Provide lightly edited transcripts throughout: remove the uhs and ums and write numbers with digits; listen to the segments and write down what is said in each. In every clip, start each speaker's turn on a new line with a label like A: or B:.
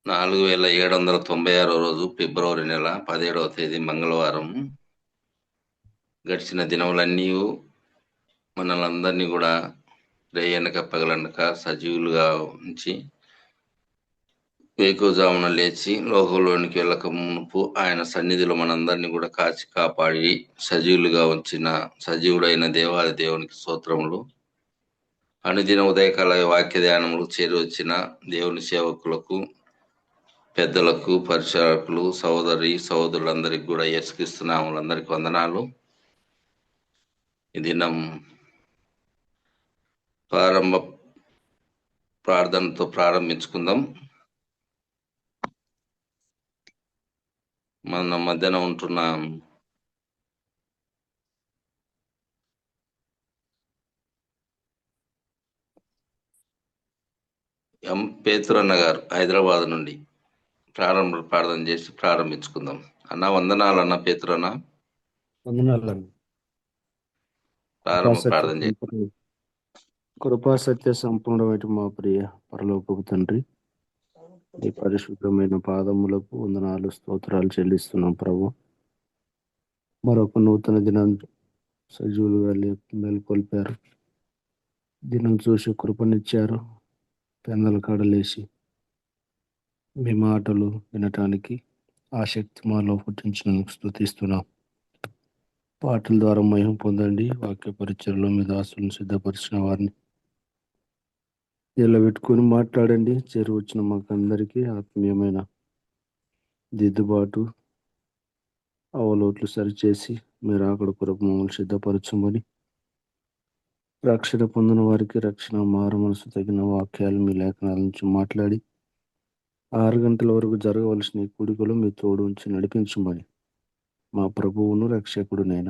A: 4796 రోజు ఫిబ్రవరి నెల 17వ తేదీ మంగళవారం. గడిచిన దినములన్నీ మనలందరినీ కూడా రేయనక పగలనక సజీవులుగా ఉంచి వేకువజామున లేచి లోకంలోనికి వెళ్ళక మునుపు ఆయన సన్నిధిలో మనందరినీ కూడా కాచి కాపాడి సజీవులుగా ఉంచిన సజీవుడైన దేవాది దేవునికి స్తోత్రములు. అనుదిన ఉదయకాల వాక్య ధ్యానములు చేరి వచ్చిన దేవుని సేవకులకు, పెద్దలకు, పరిచారకులు, సహోదరులందరికీ కూడా యేసుక్రీస్తు నామములందరికీ వందనాలు. ఈ దినం ప్రారంభ ప్రార్థనతో ప్రారంభించుకుందాం. మన మధ్యన ఉంటున్న ఎం పేతురన్న గారు హైదరాబాద్ నుండి ప్రార్థన చేసి ప్రారంభించుకుందాం. అన్న వందనాలు. అన్న పేతురన్న ప్రారంభ ప్రార్థన చేసి.
B: కృపా సత్య సంపూర్ణమైన మా ప్రియ పరలోకపు తండ్రి, ఈ పరిశుద్ధమైన పాదములకు వందనాలు, స్తోత్రాలు చెల్లిస్తున్నాం ప్రభు. మరొక నూతన దినం సజీవులుగా మేల్కొల్పారు. దినం చూసి కృపనిచ్చారు. పెందల కాడలేసి మీ మాటలు వినటానికి ఆసక్తి మాలో పుట్టించినందుకు స్తుతిస్తున్నాం. పాటల ద్వారా మహిమ పొందండి. వాక్య పరిచయలో మీ దాసులను సిద్ధపరిచిన వారిని నిలబెట్టుకుని మాట్లాడండి. చేరు వచ్చిన మాకు అందరికీ ఆత్మీయమైన దిద్దుబాటు, అవలోట్లు సరిచేసి మీరు అక్కడ కొరకు మమ్మల్ని సిద్ధపరచమని, రక్షణ పొందిన వారికి రక్షణ మారు మనసు తగిన వాక్యాలు మీ లేఖనాల నుంచి మాట్లాడి 6 గంటల వరకు జరగవలసిన ఈ కూడికలు మీ తోడు ఉంచి నడిపించమని మా ప్రభువును రక్షకుడునైన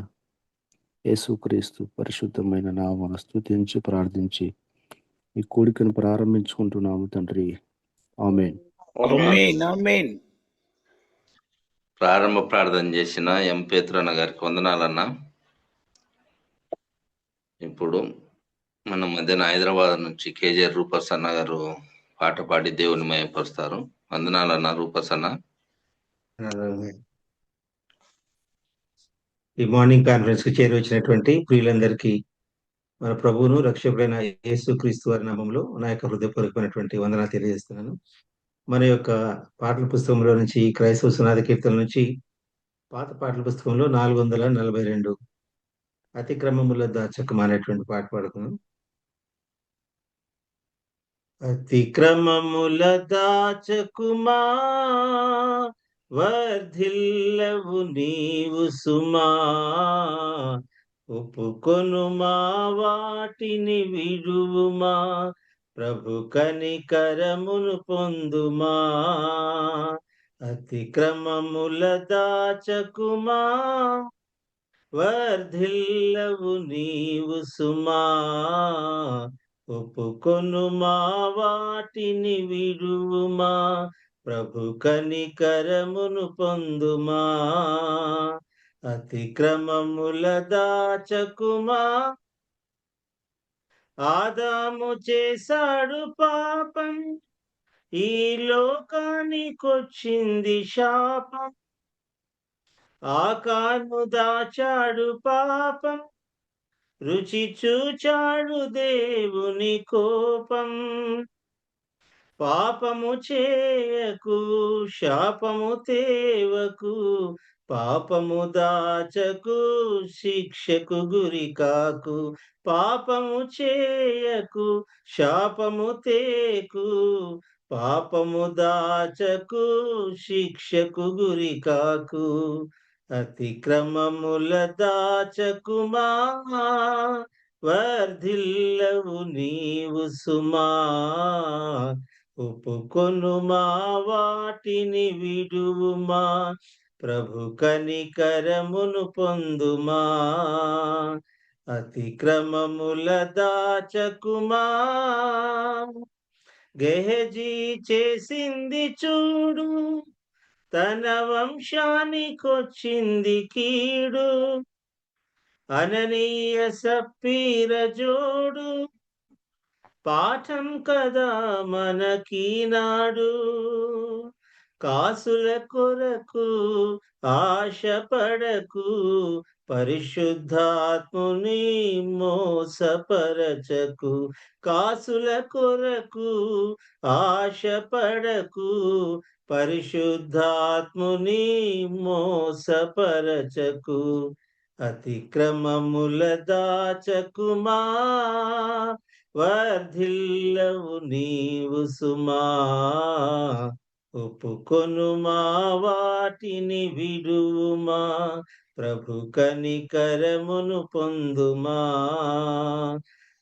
B: యేసుక్రీస్తు పరిశుద్ధమైన నామమున స్తుతించి ప్రార్థించి ఈ కూడికను ప్రారంభించుకుంటున్నాము తండ్రి. ఆమేన్.
A: ప్రారంభ ప్రార్థన చేసిన ఎం పేతురన్న గారికి వందనాలన్నా. ఇప్పుడు మన మధ్యన హైదరాబాద్ నుంచి కేజీఆర్ రూపస్ అన్న గారు పాట పాడి దేవుని మయపరుస్తారు. వందనాలన్న రూపస్ అన్న.
C: ఈ మార్నింగ్ కాన్ఫరెన్స్ కు చేరి వచ్చినటువంటి ప్రియులందరికీ మన ప్రభువును రక్షకుడైన యేసు క్రీస్తు వారి నామంలో నా యొక్క హృదయపూర్వకమైనటువంటి వందనాలు తెలియజేస్తున్నాను. మన యొక్క పాటల పుస్తకంలో నుంచి, క్రైస్తవ సునాద కీర్తన నుంచి పాత పాటల పుస్తకంలో 442 అతిక్రమముల దాచకమా అనేటువంటి పాట పాడుకున్నాం. అతిక్రమముల దాచకుమా, వర్ధిల్లవు నీవు సుమా, ఒప్పుకొనుమా వాటిని విడువుమా, ప్రభు కనికరమును పొందుమా. అతిక్రమముల దాచకుమా, వర్ధిల్లవు నీవు సుమా, ఒప్పుకొనుమా వాటిని విడువుమా, ప్రభు కనికరమును పొందుమా. అతిక్రమముల దాచకుమా. ఆదాము చేశాడు పాపం, ఈ లోకానికొచ్చింది శాపం. ఆకాను దాచాడు పాపం, రుచి చూచాడు దేవుని కోపం. పాపము చేయకు, శాపము తేవకు, పాపము దాచకు, శిక్షకు గురి కాకు. పాపము చేయకు, శాపము తేకు, పాపము దాచకు, శిక్షకు గురి కాకు. అతిక్రమముల దాచకుమా, వర్ధిల్లవు నీవు సుమా, ఒప్పుకొనుమా వాటిని విడువుమా, ప్రభు కనికరమును పొందుమా. అతిక్రమముల దాచకుమా. గెహజీ చేసింది చూడు, తన వంశానికొచ్చింది కీడు. అననీయ సప్పీర జోడు, పాఠం కదా మనకీనాడు, కాసుల కొరకు ఆశపడకు, పరిశుద్ధాత్ముని మోసపరచకు. కాసుల కొరకు ఆశపడకు, పరిశుద్ధాత్ముని మోసపరచకు. అతిక్రమముల దాచకుమా, వర్ధిల్లవు నీవు సుమా. ఒప్పుకొనుమా వాటిని విడువుమా, ప్రభు కనికరమును పొందుమా.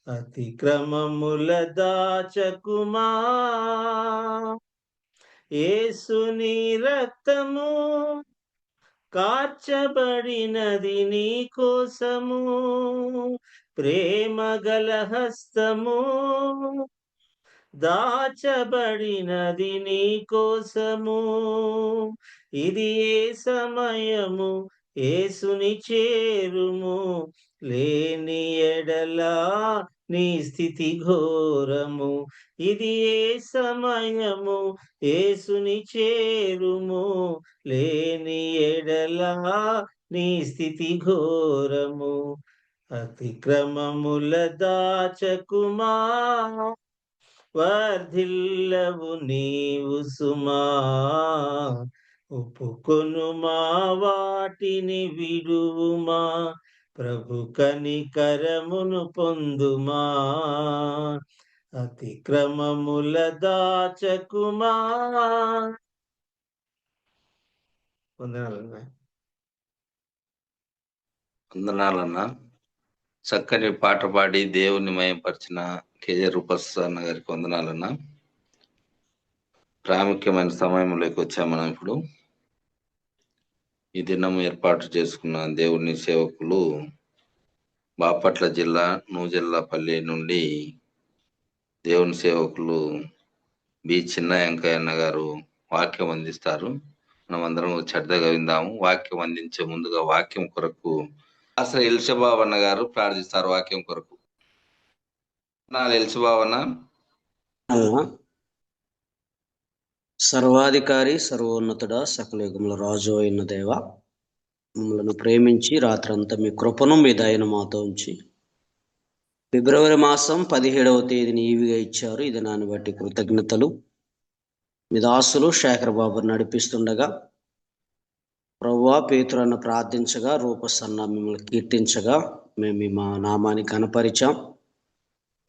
C: అతిక్రమముల దాచకుమా, యేసుని రక్తము కార్చబడినది నీ కోసము, ప్రేమ గల హస్తము దాచబడినది నీ కోసము. ఇది ఏ సమయము, యేసుని చేరుము, లేని ఎడలా నీ స్థితి ఘోరము. ఇది ఏ సమయము, యేసుని చేరుము, లేని ఎడలా నీ స్థితి ఘోరము. అతిక్రమముల దాచకుమా, వర్ధిల్లవు నీవు సుమా. ఒప్పుకొనుమా వాటిని విడువుమా, ప్రభు కనికరమును పొందుమా. అతిక్రమముల దాచకుమా. వందనాలన్నా.
A: వందనాలన్నా. చక్కని పాట పాడి దేవుని మయంపరిచిన కేజే రూపస్ అన్న గారికి వందనాలన్నా. ప్రాముఖ్యమైన సమయంలోకి వచ్చాం మనం ఇప్పుడు. ఈ దినం ఏర్పాటు చేసుకున్న దేవుని సేవకులు బాపట్ల జిల్లా నూజెల్లపల్లి నుండి దేవుని సేవకులు బి చిన్న వెంకయ్యన్న గారు వాక్యం అందిస్తారు. మనం అందరం శ్రద్ధగా విందాము. వాక్యం అందించే ముందుగా వాక్యం కొరకు అసలు ఎల్షబాబు అన్న గారు ప్రార్థిస్తారు. వాక్యం కొరకు ఎల్షబాబు అన్న.
D: సర్వాధికారి సర్వోన్నతుడా సకల యుగముల రాజు అయిన దేవ, మమ్మల్ని ప్రేమించి రాత్రంతా మీ కృపను మీ దయను మాతో ఉంచి ఫిబ్రవరి మాసం 17వ తేదీని ఈవిగా ఇచ్చారు. ఇది దాన్ని బట్టి కృతజ్ఞతలు. మీ దాసులు శేఖర్ బాబు నడిపిస్తుండగా ప్రభువా పేతురన్న ప్రార్థించగా, రూపసన్న మిమ్మల్ని కీర్తించగా మేము మా నామాన్ని కనపరిచాం.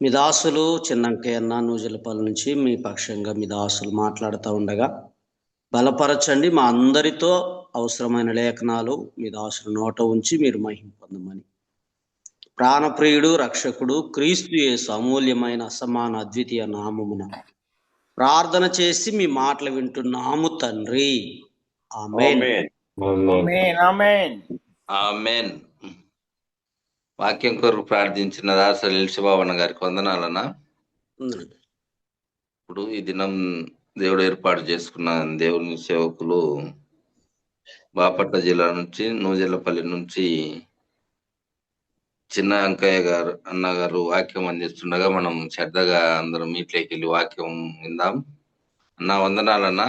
D: మీ దాసులు చిన్నంకయ్యన్న నూజెలపల్లి నుంచి మీ పక్షంగా మీ దాసులు మాట్లాడుతూ ఉండగా బలపరచండి. మా అందరితో అవసరమైన లేఖనాలు మీ దాసులు నోట ఉంచి మీరు మహిమ పొందమని ప్రాణప్రియుడు రక్షకుడు క్రీస్తు యేసు అమూల్యమైన అసమాన అద్వితీయ నామమున ప్రార్థన చేసి మీ మాటలు వింటున్నాము తండ్రి. ఆమేన్.
A: ఆమేన్. వాక్యం కొరకు ప్రార్థించిన దాసరి ఎల్షబాబు గారికి వందనాలన్నా. ఇప్పుడు ఈ దినం దేవుడు ఏర్పాటు చేసుకున్న దేవుని సేవకులు బాపట్ల జిల్లా నుంచి నూజెల్లపల్లి నుంచి చిన్న వెంకయ్య గారు అన్నగారు వాక్యం అందిస్తుండగా మనం శ్రద్ధగా అందరం మీట్లోకి వెళ్ళి వాక్యం విందాం. అన్న వందనాలన్నా.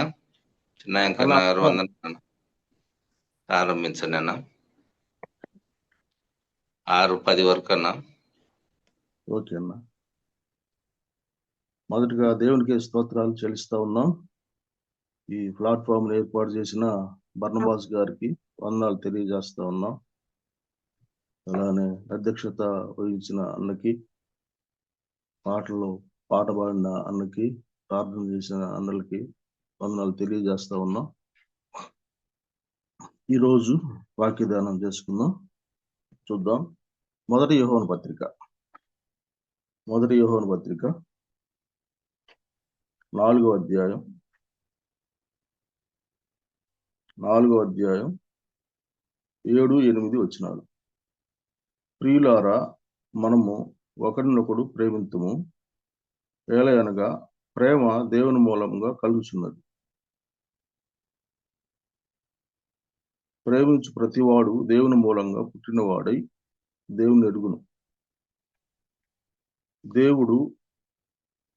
A: చిన్న వెంకయ్య గారు వందనాలన్నా. ప్రారంభించండి అన్న. 6:10 వరకు అన్న.
B: ఓకే అన్న. మొదటగా దేవునికి స్తోత్రాలు చెల్లిస్తా ఉన్నాం. ఈ ప్లాట్ఫామ్ ఏర్పాటు చేసిన బర్నబాస్ గారికి వందనాలు తెలియజేస్తా ఉన్నాం. అలానే అధ్యక్షత వహించిన అన్నకి, పాట పాడిన అన్నకి, ప్రార్థన చేసిన అన్నలకి వందనాలు తెలియజేస్తా ఉన్నాం. ఈరోజు వాక్యదానం చేసుకుందాం. చూద్దాం. మొదటి యోహాను పత్రిక 4వ అధ్యాయం 7-8 వచనాలు. ప్రియులారా, మనము ఒకరినొకడు ప్రేమింతుము, ఏలయనగా ప్రేమ దేవుని మూలంగా కలుగుచున్నది. ప్రేమించు ప్రతివాడు దేవుని మూలంగా పుట్టినవాడై దేవుని ఎరుగును. దేవుడు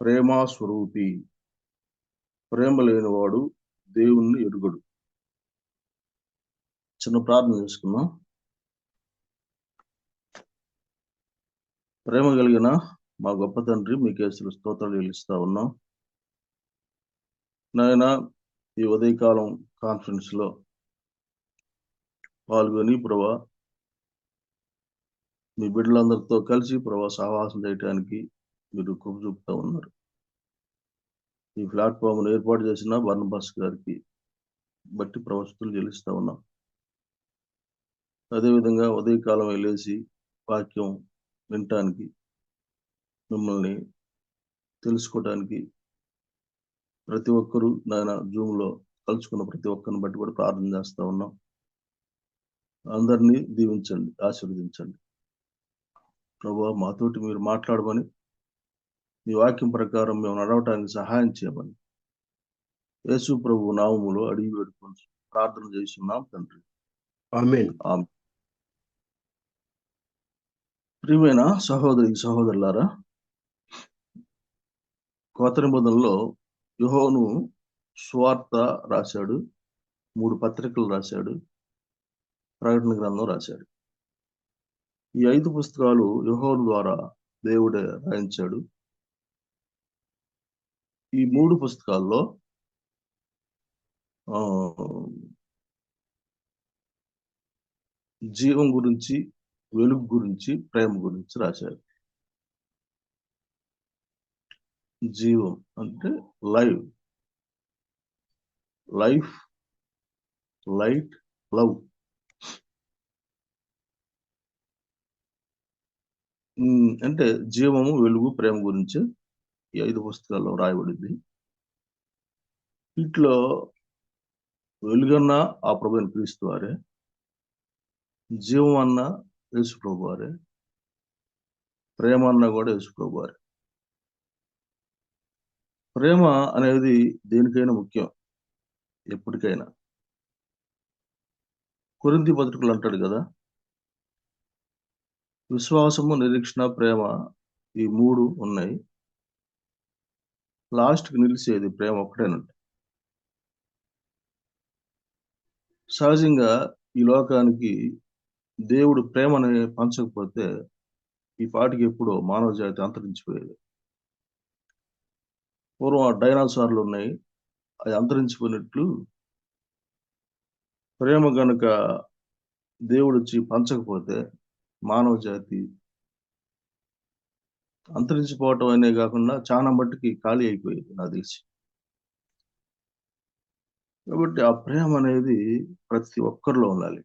E: ప్రేమ స్వరూపి. ప్రేమ లేనివాడు దేవుణ్ణి ఎరుగడు. చిన్న ప్రార్థన చేసుకుందాం. ప్రేమ కలిగిన మా గొప్ప తండ్రి, మీ కేసులు స్తోత్రాలు చెల్లిస్తా ఉన్నాం. నాయన, ఈ ఉదయకాలం కాన్ఫరెన్స్ లో పాల్గొని ప్రభా మీ బిడ్డలందరితో కలిసి ప్రభా సహవాసం చేయడానికి మీరు కృప చూపుతా ఉన్నారు. ఈ ప్లాట్ఫామ్ ఏర్పాటు చేసిన బర్నబాస్ గారికి బట్టి ప్రవస్తులు చెల్లిస్తా ఉన్నాం. అదేవిధంగా ఉదయకాలం వెళ్ళేసి వాక్యం వినటానికి, మిమ్మల్ని తెలుసుకోవటానికి ప్రతి ఒక్కరూ నాయన జూమ్లో కలుసుకున్న ప్రతి ఒక్కరిని బట్టి కూడా ప్రార్థన చేస్తా ఉన్నాం. అందరినీ దీవించండి, ఆశీర్వదించండి. ప్రభు, మాతోటి మీరు మాట్లాడమని, మీ వాక్యం ప్రకారం మేము నడవటానికి సహాయం చేయమని యేసు ప్రభు నామములో అడిగి పెట్టుకొని ప్రార్థన చేస్తున్నాం తండ్రి.
B: ఆమేన్.
E: ప్రియమైన సహోదరులారా, కొత్త నిబంధనలో యోహాను సువార్త రాశాడు, 3 పత్రికలు రాశాడు, ప్రకటన గ్రంథం రాశాడు. ఈ 5 పుస్తకాలు యోహాను ద్వారా దేవుడే రాయించాడు. ఈ 3 పుస్తకాల్లో జీవం గురించి, వెలుగు గురించి, ప్రేమ గురించి రాశారు. జీవం అంటే లైఫ్, లైట్, లవ్. అంటే జీవము, వెలుగు, ప్రేమ గురించి ఈ 5 పుస్తకాల్లో రాయబడింది. వీటిలో వెలుగన్నా ఆ ప్రభువైన క్రీస్తు వారే, జీవం అన్నా యేసు ప్రభు వారే, ప్రేమ అన్నా కూడా యేసు ప్రభు వారే. ప్రేమ అనేది దేనికైనా ముఖ్యం, ఎప్పటికైనా. కొరింథీ పత్రికలు అంటాడు కదా, విశ్వాసము, నిరీక్షణ, ప్రేమ, ఈ 3 ఉన్నాయి, లాస్ట్కి నిలిచేది ప్రేమ ఒక్కటేనంట. సహజంగా ఈ లోకానికి దేవుడు ప్రేమని పంచకపోతే ఈ పాటికి ఎప్పుడో మానవ జాతి అంతరించిపోయేది. పూర్వం డైనాసార్లు ఉన్నాయి, అది అంతరించిపోయినట్లు ప్రేమ గనుక దేవుడు వచ్చి పంచకపోతే మానవ జాతి అంతరించిపోవటం అనే కాకుండా చాలా మట్టుకి ఖాళీ అయిపోయేది నాకు తెలిసి. కాబట్టి ఆ ప్రేమ అనేది ప్రతి ఒక్కరిలో ఉండాలి.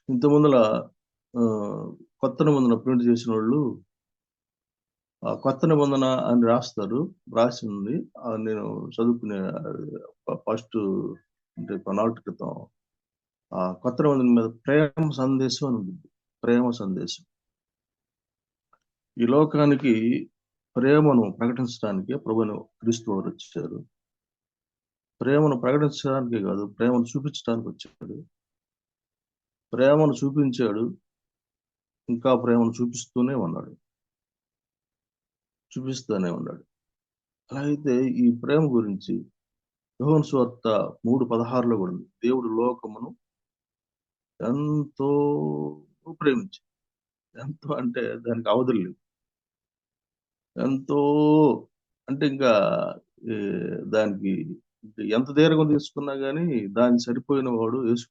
E: ఇంతకుముందుల కొత్త నిబంధన ప్రింట్ చేసిన వాళ్ళు ఆ కొత్త నిబంధన అని రాస్తారు, రాసి ఉంది. నేను చదువుకునే ఫస్ట్ అంటే కొన్నాళ్ళ క్రితం ఆ కొత్త నిబంధన మీద ప్రేమ సందేశం అని ఉంది. ప్రేమ సందేశం. ఈ లోకానికి ప్రేమను ప్రకటించడానికి ప్రభువును క్రీస్తు వారు వచ్చారు. ప్రేమను ప్రకటించడానికే కాదు, ప్రేమను చూపించడానికి వచ్చాడు. ప్రేమను చూపించాడు, ఇంకా ప్రేమను చూపిస్తూనే ఉన్నాడు. అలా అయితే ఈ ప్రేమ గురించి యోహాను సువార్త 3:16 కూడా ఉంది. దేవుడు లోకమును ఎంతో ప్రేమించి, ఎంతో అంటే దానికి అవధులు లేవు. ఎంతో అంటే ఇంకా దానికి ఎంత దీర్ఘం తీసుకున్నా కానీ దాన్ని సరిపోయిన వాడు యేసు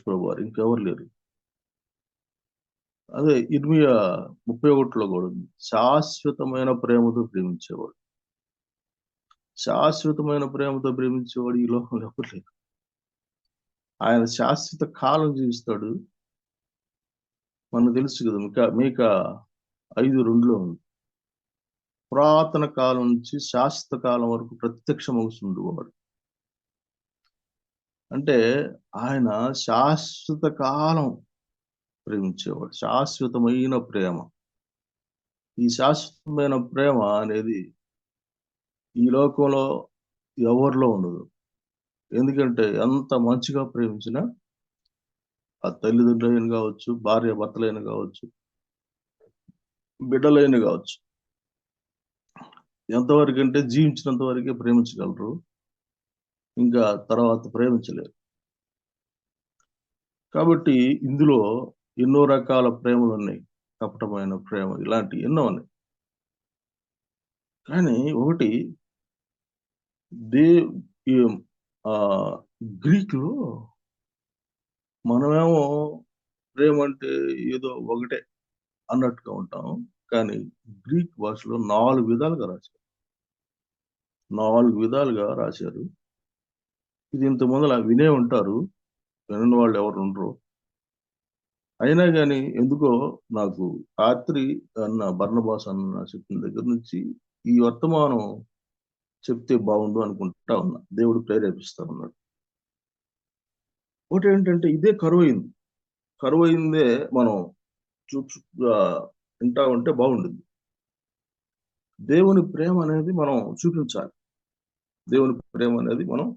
E: ప్రభువారు, ఇంకెవరు లేరు. అదే ఇర్మియా 31లో కూడా ఉంది, శాశ్వతమైన ప్రేమతో ప్రేమించేవాడు. శాశ్వతమైన ప్రేమతో ప్రేమించేవాడు ఈ లోకంలో ఎవరు లేరు. ఆయన శాశ్వత కాలం జీవిస్తాడు. మనకు తెలుసు కదా, మీకా 5:2లో ఉంది, పురాతన కాలం నుంచి శాశ్వత కాలం వరకు ప్రత్యక్షమవుతుంది వాడు. అంటే ఆయన శాశ్వత కాలం ప్రేమించేవాడు, శాశ్వతమైన ప్రేమ. ఈ శాశ్వతమైన ప్రేమ అనేది ఈ లోకంలో ఎవరిలో ఉండదు. ఎందుకంటే ఎంత మంచిగా ప్రేమించినా, ఆ తల్లిదండ్రులైన కావచ్చు, భార్య భర్తలైన కావచ్చు, బిడ్డలైన కావచ్చు. ఎంతవరకు అంటే జీవించినంత వరకే ప్రేమించగలరు, ఇంకా తర్వాత ప్రేమించలేరు. కాబట్టి ఇందులో ఎన్నో రకాల ప్రేమలు ఉన్నాయి. కపటమైన ప్రేమ, ఇలాంటి ఎన్నో ఉన్నాయి. కానీ ఒకటి దే గ్రీకులో మనమేమో ప్రేమ అంటే ఏదో ఒకటే అన్నట్టుగా ఉంటాం. కానీ గ్రీక్ భాషలో 4 విధాలుగా రాశారు. 4 విధాలుగా రాశారు. ఇది ఇంత ముందర వినే ఉంటారు, వినని వాళ్ళు ఎవరు ఉండరు. అయినా కానీ ఎందుకో నాకు రాత్రి బర్నబాస్ అన్న చెప్పిన దగ్గర నుంచి ఈ వర్తమానం చెప్తే బాగుండు అనుకుంటా ఉన్నా. దేవుడు ప్రేరేపిస్తా ఉన్నాడు. ఒకటి ఏంటంటే ఇదే కరువైంది. కరువైందే మనం వింటా ఉంటే బాగుంటుంది. దేవుని ప్రేమ అనేది మనం చూపించాలి. దేవుని ప్రేమ అనేది మనం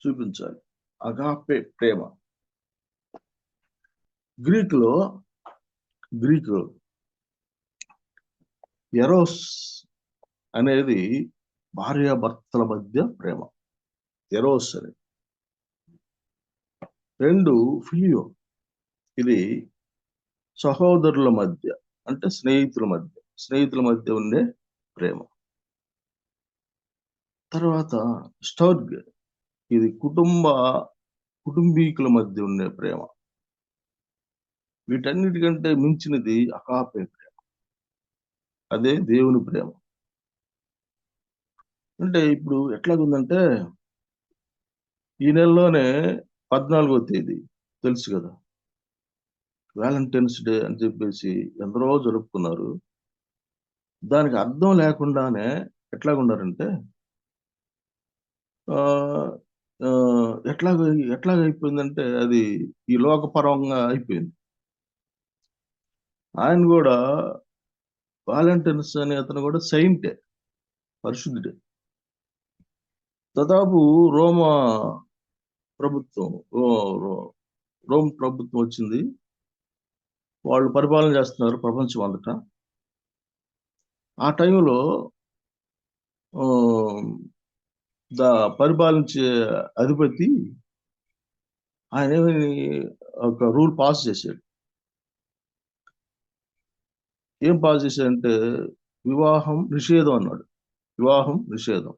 E: చూపించాలి. అగాపే ప్రేమ. గ్రీకులో ఎరోస్ అనేది భార్యాభర్తల మధ్య ప్రేమ. ఎరోస్ అని. 2 ఫిలియో, ఇది సహోదరుల మధ్య, అంటే స్నేహితుల మధ్య ఉండే ప్రేమ. తర్వాత స్టోర్గ్, ఇది కుటుంబీకుల మధ్య ఉండే ప్రేమ. వీటన్నిటికంటే మించినది అగాపే ప్రేమ. అదే దేవుని ప్రేమ. అంటే ఇప్పుడు ఎట్లాగుందంటే ఈ నెలలోనే 14వ తేదీ తెలుసు కదా, వ్యాలంటైన్స్ డే అని చెప్పేసి ఎందరో జరుపుకున్నారు. దానికి అర్థం లేకుండానే ఎట్లాగున్నారంటే ఎట్లాగైపోయిందంటే అది ఈ లోకపరంగా అయిపోయింది. ఆయన కూడా వాలంటీర్స్ అనే అతను కూడా సెయింటే, పరిశుద్ధుడే. దాదాపు రోమ్ ప్రభుత్వం వచ్చింది. వాళ్ళు పరిపాలన చేస్తున్నారు ప్రపంచం అంతటా. ఆ టైంలో పరిపాలించే అధిపతి ఆయన ఒక రూల్ పాస్ చేశాడు. ఏం పాస్ చేశాడంటే వివాహం నిషేధం అన్నాడు. వివాహం నిషేధం.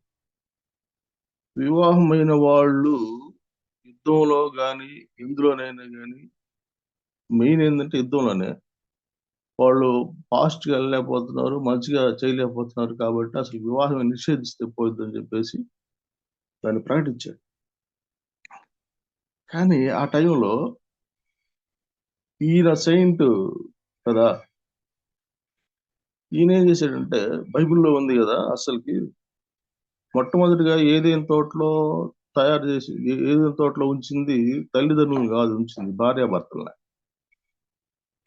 E: వివాహమైన వాళ్ళు యుద్ధంలో కానీ ఎందులోనైనా కానీ, మెయిన్ ఏంటంటే యుద్ధంలోనే వాళ్ళు ఫాస్ట్గా వెళ్ళలేకపోతున్నారు, మంచిగా చేయలేకపోతున్నారు. కాబట్టి అసలు వివాహం నిషేధిస్తే పోయిద్దని చెప్పేసి దాన్ని ప్రకటించాడు. కానీ ఆ టైంలో ఈయన సెయింట్ కదా, ఈయన ఏం చేశాడంటే బైబిల్లో ఉంది కదా, అసలుకి మొట్టమొదటిగా ఏదైనా తోటలో తయారు చేసి ఏదైనా తోటలో ఉంచింది తల్లిదండ్రులు కాదు, ఉంచింది భార్యాభర్తలనే.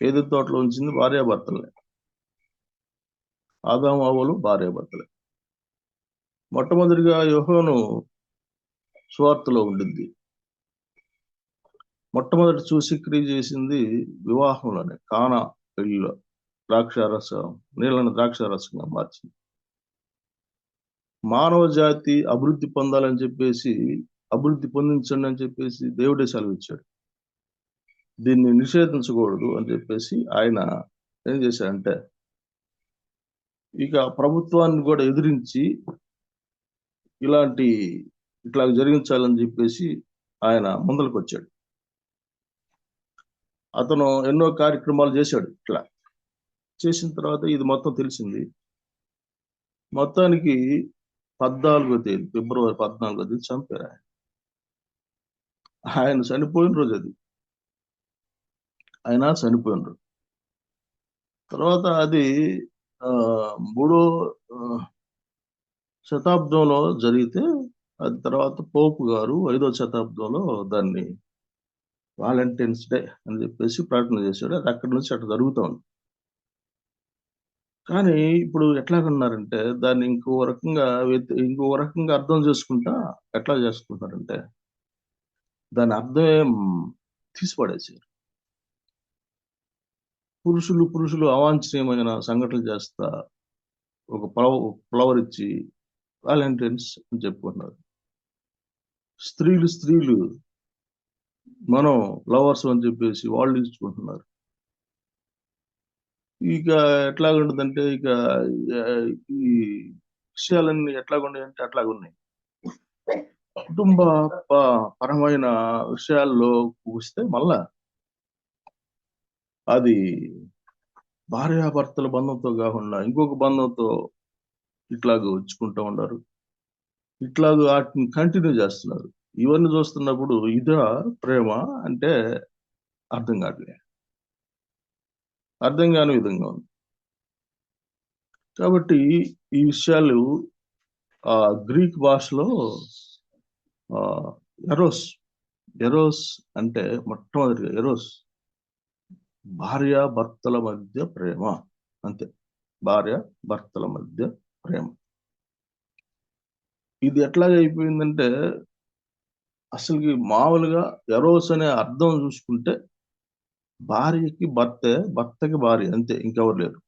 E: ఏదైనా తోటలో ఉంచింది భార్యాభర్తలనే. ఆదాము అవ్వలు భార్యాభర్తలే. మొట్టమొదటిగా యోహాను సువార్తలో ఉండింది. మొట్టమొదటి చూసి క్రియ చేసింది వివాహంలోనే, కానా పెళ్లిలో నీళ్ళని ద్రాక్షారసంగా మార్చింది. మానవ జాతి అభివృద్ధి పొందాలని చెప్పేసి, అభివృద్ధి పొందించండి అని చెప్పేసి దేవుడే సెలవిచ్చాడు. దీన్ని నిషేధించకూడదు అని చెప్పేసి ఆయన ఏం చేశాడంటే ఇక ప్రభుత్వాన్ని కూడా ఎదిరించి ఇట్లా జరిగించాలని చెప్పేసి ఆయన ముందరకు వచ్చాడు. అతను ఎన్నో కార్యక్రమాలు చేశాడు. ఇట్లా చేసిన తర్వాత ఇది మొత్తం తెలిసింది. మొత్తానికి 14వ తేదీ ఫిబ్రవరి 14వ తేదీ చంపారు. ఆయన చనిపోయిన రోజు అది. ఆయన చనిపోయిన రోజు. తర్వాత అది 3వ శతాబ్దంలో జరిగితే, అది తర్వాత పోపు గారు 5వ శతాబ్దంలో దాన్ని వాలంటైన్స్ డే అని చెప్పేసి ప్రకటన చేశాడు. అది అక్కడి నుంచి అట్లా జరుగుతూ ఉంది. కానీ ఇప్పుడు ఎట్లాగన్నారంటే దాన్ని ఇంకో రకంగా అర్థం చేసుకుంటా ఎట్లా చేసుకుంటారంటే దాని అర్థమే తీసిపడేసారు. పురుషులు అవాంఛనీయమైన సంఘటనలు చేస్తా ఒక ఫ్లవర్ ఇచ్చి వాలంటైన్స్ అని చెప్పుకున్నారు. స్త్రీలు మనం లవర్స్ అని చెప్పేసి వాళ్ళు ఇచ్చుకుంటున్నారు. ఇక ఎట్లాగుంటుందంటే ఇక ఈ విషయాలన్నీ ఎట్లాగున్నాయంటే అట్లాగున్నాయి. కుటుంబ పరమైన విషయాల్లో వస్తే మళ్ళా అది భార్యాభర్తల బంధంతో కాకుండా ఇంకొక బంధంతో ఇట్లాగ వచ్చుకుంటూ ఉన్నారు. ఇట్లాగ వాటిని కంటిన్యూ చేస్తున్నారు. ఇవన్నీ చూస్తున్నప్పుడు ఇదా ప్రేమ అంటే అర్థం కావట్లే, అర్థం కాని విధంగా ఉంది. కాబట్టి ఈ విషయాలు గ్రీక్ భాషలో ఎరోస్ అంటే మొట్టమొదటిగా ఎరోస్ భార్యాభర్తల మధ్య ప్రేమ, అంతే. భార్యాభర్తల మధ్య ప్రేమ. ఇది ఎట్లాగైపోయిందంటే అసలుకి మామూలుగా ఎరోస్ అనే అర్థం చూసుకుంటే భార్యకి భర్తే, భర్తకి భార్య, అంతే, ఇంకెవరు లేరు.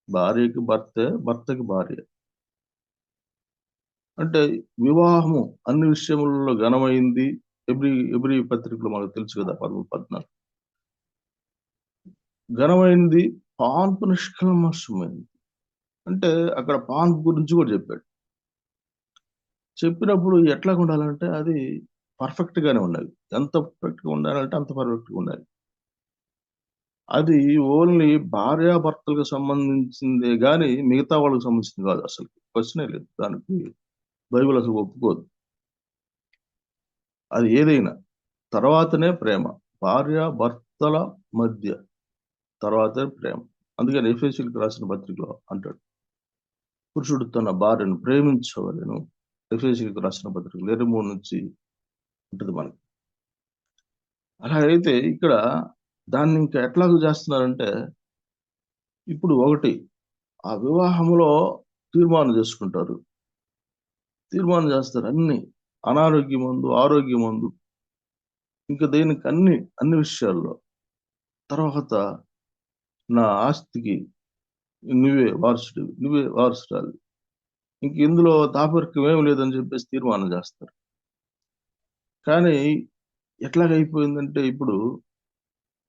E: భార్యకి భర్తే, భర్తకి భార్య. అంటే వివాహము అన్ని విషయములలో ఘనమైంది. ఎబ్రీ పత్రికలో మనకు తెలుసు కదా, 13-14 ఘనమైంది, పాన్పు నిష్కల్మషమైంది. అంటే అక్కడ పాన్పు గురించి కూడా చెప్పాడు. చెప్పినప్పుడు ఎట్లా ఉండాలంటే అది పర్ఫెక్ట్ గానే ఉండాలి. ఎంత పర్ఫెక్ట్ గా ఉండాలంటే అంత పర్ఫెక్ట్ గా ఉండాలి. అది ఓన్లీ భార్యాభర్తలకు సంబంధించిందే గాని మిగతా వాళ్ళకి సంబంధించింది కాదు. అసలు క్వశ్చనే లేదు దానికి. బైబిల్ అసలు ఒప్పుకోదు. అది ఏదైనా తర్వాతనే ప్రేమ. భార్యాభర్తల మధ్య తర్వాతే ప్రేమ. అందుకని ఎఫెసీయులకు రాసిన పత్రికలో అంటాడు, పురుషుడు తన భార్యను ప్రేమించవలెను. ఎఫెసీయులకు రాసిన పత్రికలు 23 నుంచి ఉంటుంది మనకి. అలా అయితే ఇక్కడ దాన్ని ఇంకా ఎట్లాగూ చేస్తున్నారంటే, ఇప్పుడు ఒకటి ఆ వివాహంలో తీర్మానం చేసుకుంటారు, తీర్మానం చేస్తారు అన్ని, అనారోగ్యమందు, ఆరోగ్యమందు, ఇంకా దేనికి అన్ని విషయాల్లో. తర్వాత నా ఆస్తికి నువ్వే వారసురాలు, ఇంక ఇందులో దాపరికం ఏమి లేదని చెప్పేసి తీర్మానం చేస్తారు. కానీ ఎట్లాగైపోయిందంటే ఇప్పుడు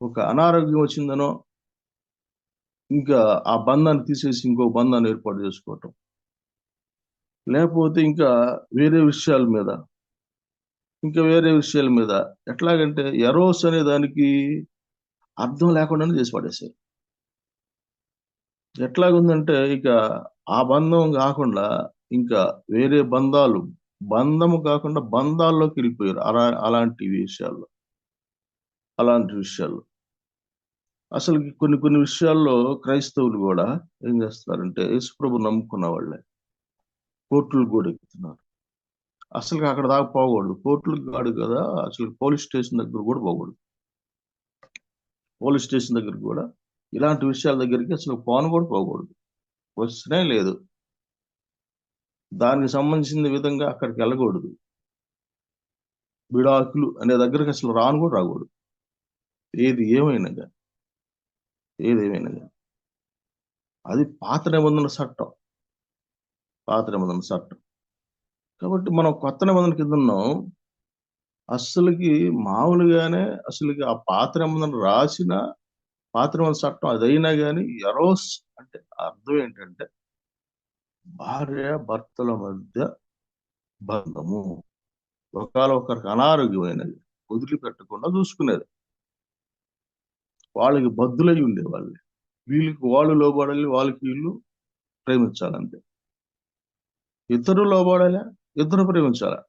E: ఒక అనారోగ్యం వచ్చిందనో ఇంకా ఆ బంధాన్ని తీసేసి ఇంకో బంధాన్ని ఏర్పాటు చేసుకోవటం, లేకపోతే ఇంకా వేరే విషయాల మీద ఎట్లాగంటే ఎరోస్ అనే దానికి అర్థం లేకుండానే చేసి పడేశారు. ఎట్లాగుందంటే ఇక ఆ బంధం కాకుండా ఇంకా వేరే బంధము కాకుండా బంధాల్లోకి వెళ్ళిపోయారు. అలాంటి విషయాల్లో అసలు కొన్ని విషయాల్లో క్రైస్తవులు కూడా ఏం చేస్తున్నారంటే యేసుప్రభు నమ్ముకున్న వాళ్ళే కోర్టులు కూడా ఎక్కుతున్నారు. అసలు అక్కడ దాకా పోకూడదు. కోర్టులకు కాదు కదా, అసలు పోలీస్ స్టేషన్ దగ్గర కూడా పోకూడదు. పోలీస్ స్టేషన్ దగ్గర కూడా ఇలాంటి విషయాల దగ్గరికి అసలు పోను కూడా పోకూడదు. క్వశ్చనే లేదు. దానికి సంబంధించిన విధంగా అక్కడికి వెళ్ళకూడదు. విడాకులు అనే దగ్గరికి అసలు రాకూడదు. ఏదేమైనా అది పాత నిబంధన చట్టం. కాబట్టి మనం కొత్త నిబంధన కింద ఉన్నాం. అసలుకి మామూలుగానే అసలుకి ఆ పాత నిబంధన రాసిన పాత నిబంధన చట్టం అదైనా కానీ ఎరోస్ అంటే అర్థం ఏంటంటే భార్య భర్తల మధ్య బంధము. ఒకవేళ ఒకరికి అనారోగ్యమైనది వదిలిపెట్టకుండా చూసుకునేది. వాళ్ళకి బద్దులై ఉండేవాళ్ళు. వీళ్ళకి వాళ్ళు లోబడాలి, వాళ్ళకి వీళ్ళు ప్రేమించాలంటే. ఇద్దరు లోబడాలి, ఇద్దరు ప్రేమించాలి,